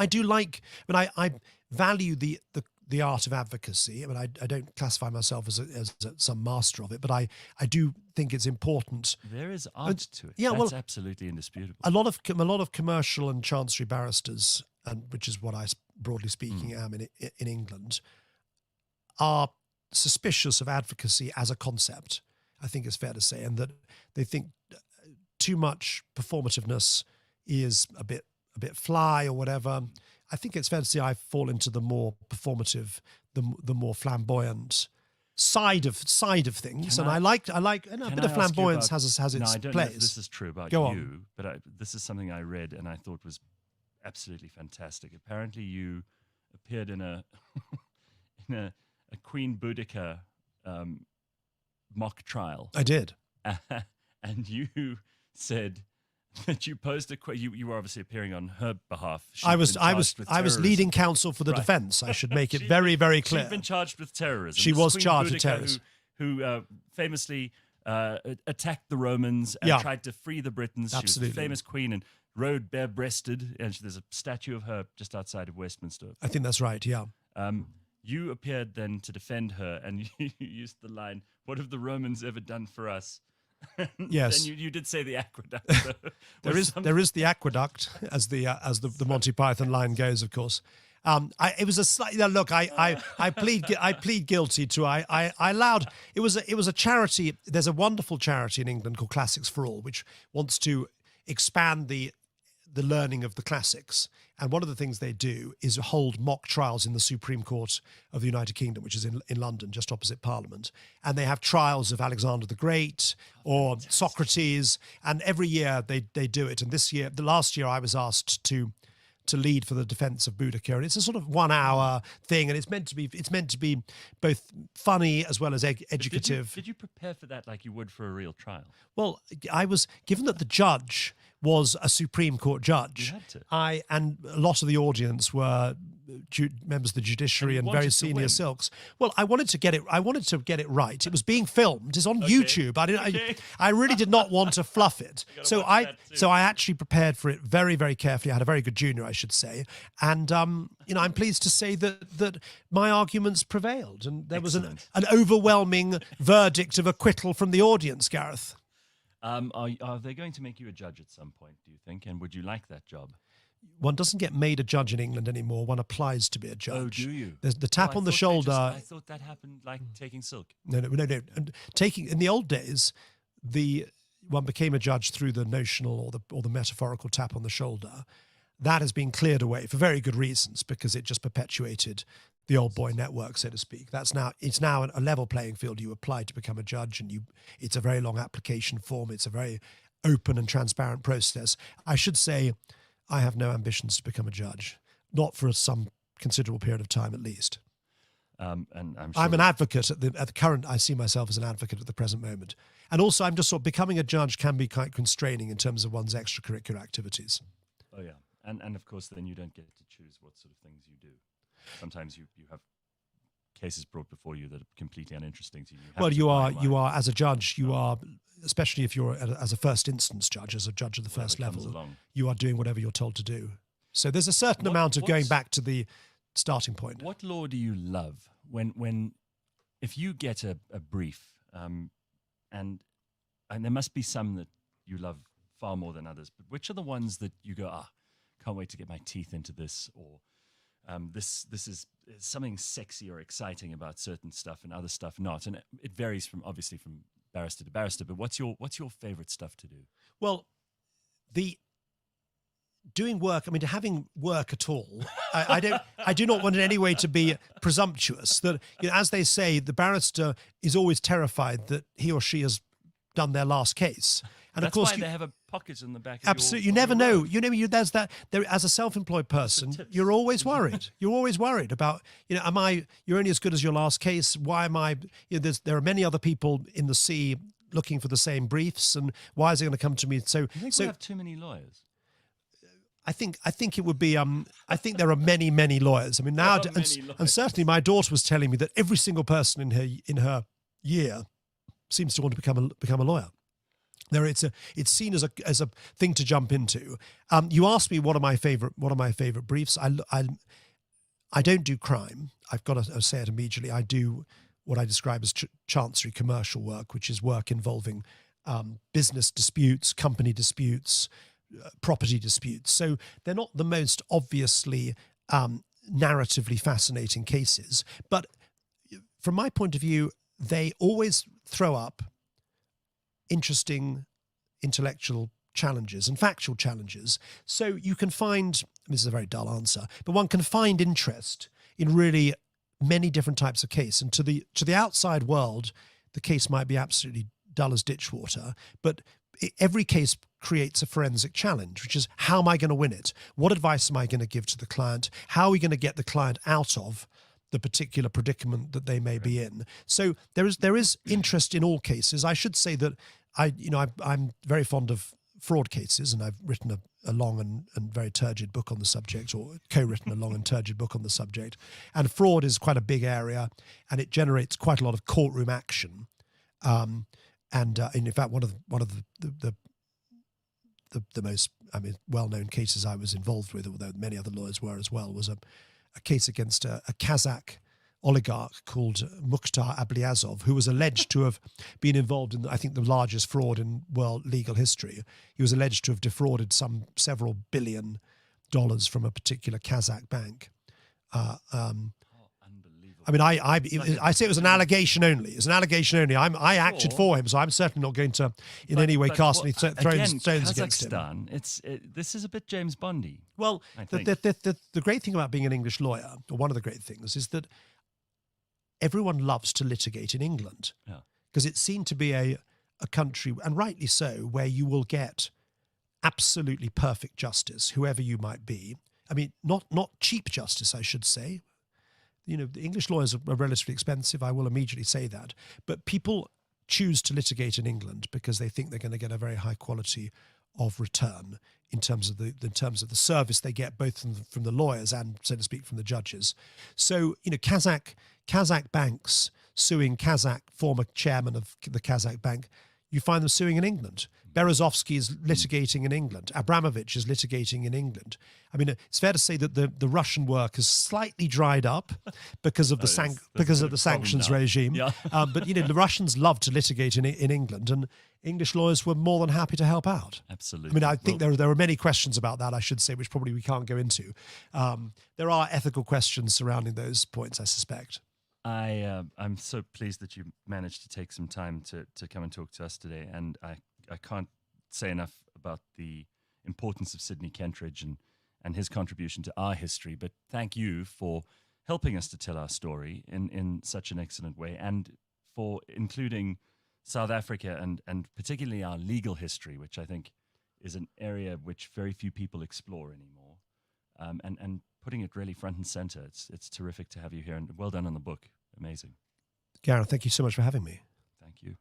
do like. I mean, I value the art of advocacy. I mean, I don't classify myself as some master of it, but I do think it's important. There is art to it. Yeah, that's absolutely indisputable. A lot of commercial and chancery barristers, and which is what I broadly speaking am in England, are suspicious of advocacy as a concept. I think it's fair to say, and that they think too much performativeness is a bit fly or whatever. I think it's fair to say I fall into the more performative, the more flamboyant side of things, and I like a bit of flamboyance has its place. I don't know if this is true about you, but this is something I read and I thought was absolutely fantastic. Apparently, you appeared in a a Queen Boudica mock trial. I did, and you said that you posed you were obviously appearing on her behalf. I was leading counsel for the defence. I should make it very, very clear. She'd been charged with terrorism. She was charged with terrorism. Who famously attacked the Romans and tried to free the Britons. Absolutely. She was the famous queen and rode bare-breasted, and there's a statue of her just outside of Westminster. I think that's right, yeah. You appeared then to defend her, and you used the line, "What have the Romans ever done for us?" Yes, and you did say the aqueduct. There is the aqueduct, as the Monty Python line goes, of course. It was a slight look. I plead guilty to. I allowed. It was a charity. There's a wonderful charity in England called Classics for All, which wants to expand the learning of the classics. And one of the things they do is hold mock trials in the Supreme Court of the United Kingdom, which is in London, just opposite Parliament. And they have trials of Alexander the Great or Socrates. And every year they do it. And the last year I was asked to lead for the defense of Boudica. And it's a sort of 1 hour thing. And it's meant to be both funny as well as educative. Did you prepare for that like you would for a real trial? Well, I was given that the judge was a Supreme Court judge. You had to. And a lot of the audience were members of the judiciary and very senior silks. Well, I wanted to get it right. It was being filmed. It's on YouTube. I really did not want to fluff it. So I actually prepared for it very, very carefully. I had a very good junior, I should say. And I'm pleased to say that my arguments prevailed, and there was an overwhelming verdict of acquittal from the audience, Gareth. Are they going to make you a judge at some point, do you think? And would you like that job? One doesn't get made a judge in England anymore. One applies to be a judge. Oh, do you? There's the tap on the shoulder. I thought that happened like taking silk. No. And in the old days, one became a judge through the notional or the metaphorical tap on the shoulder. That has been cleared away for very good reasons, because it just perpetuated the old boy network, so to speak. It's now a level playing field. You apply to become a judge, and it's a very long application form. It's a very open and transparent process. I should say, I have no ambitions to become a judge, not for some considerable period of time, at least. And I'm sure I'm an advocate at the current. I see myself as an advocate at the present moment, and also I'm just sort of becoming a judge can be quite constraining in terms of one's extracurricular activities. Oh yeah, and of course then you don't get to choose what sort of things you do. Sometimes you have cases brought before you that are completely uninteresting to you. You are as a judge, you are, especially if you're as a first instance judge, as a judge of the first level, you are doing whatever you're told to do. So there's a certain amount of going back to the starting point. What law do you love if you get a brief, and there must be some that you love far more than others, but which are the ones that you go, can't wait to get my teeth into this, or this is something sexy or exciting about certain stuff and other stuff not, and it varies from barrister to barrister. But what's your favorite stuff to do? Well, doing work. I mean, having work at all. I do not want in any way to be presumptuous. That as they say, the barrister is always terrified that he or she has done their last case. And that's of course, why they have a pocket in the back. Absolutely, you never know. There's that. As a self-employed person, you're always worried. You're always worried about. You're only as good as your last case. Why am I? There are many other people in the sea looking for the same briefs, and why is it going to come to me? So you think we have too many lawyers? I think it would be. I think there are many lawyers. I mean, now and certainly my daughter was telling me that every single person in her year seems to want to become a lawyer. It's seen as a thing to jump into. You asked me what are my favorite briefs. I don't do crime. I've got to say it immediately. I do what I describe as chancery commercial work, which is work involving business disputes, company disputes, property disputes. So they're not the most obviously narratively fascinating cases, but from my point of view, they always throw up interesting intellectual challenges and factual challenges. So you can find, this is a very dull answer, but one can find interest in really many different types of case. And to the outside world, the case might be absolutely dull as ditch water, but every case creates a forensic challenge, which is, how am I going to win it? What advice am I going to give to the client? How are we going to get the client out of the particular predicament that they may be in? So there is interest in all cases. I should say that I'm very fond of fraud cases, and I've written a long and very turgid book on the subject, or co-written a long and turgid book on the subject. And fraud is quite a big area, and it generates quite a lot of courtroom action. And in fact, one of the most well-known cases I was involved with, although many other lawyers were as well, was a case against a Kazakh oligarch called Mukhtar Ablyazov, who was alleged to have been involved in, I think, the largest fraud in world legal history. He was alleged to have defrauded several $1 billion from a particular Kazakh bank. I mean, I say it was an allegation only. It's an allegation only. I acted for him, so I'm certainly not going to in any way cast any stones against him. This is a bit James Bondy. Well, the great thing about being an English lawyer, or one of the great things, is that everyone loves to litigate in England, because it's seen to be a country, and rightly so, where you will get absolutely perfect justice, whoever you might be. I mean, not cheap justice, I should say. You know, the English lawyers are relatively expensive, I will immediately say that. But people choose to litigate in England because they think they're going to get a very high quality of return in terms of the service they get, both from the lawyers and, so to speak, from the judges. So, you know, Kazakh banks suing Kazakh former chairman of the Kazakh bank, you find them suing in England. Berezovsky is litigating in England. Abramovich is litigating in England. I mean, it's fair to say that the Russian work has slightly dried up because of the sanctions regime. Yeah. But you know, the Russians love to litigate in England, and English lawyers were more than happy to help out. Absolutely. I mean, I think there are many questions about that, I should say, which probably we can't go into. There are ethical questions surrounding those points, I suspect. I'm so pleased that you managed to take some time to come and talk to us today, and I can't say enough about the importance of Sydney Kentridge and his contribution to our history, but thank you for helping us to tell our story in such an excellent way, and for including South Africa and particularly our legal history, which I think is an area which very few people explore anymore, and putting it really front and center. It's terrific to have you here, and well done on the book. Amazing. Gareth, thank you so much for having me. Thank you.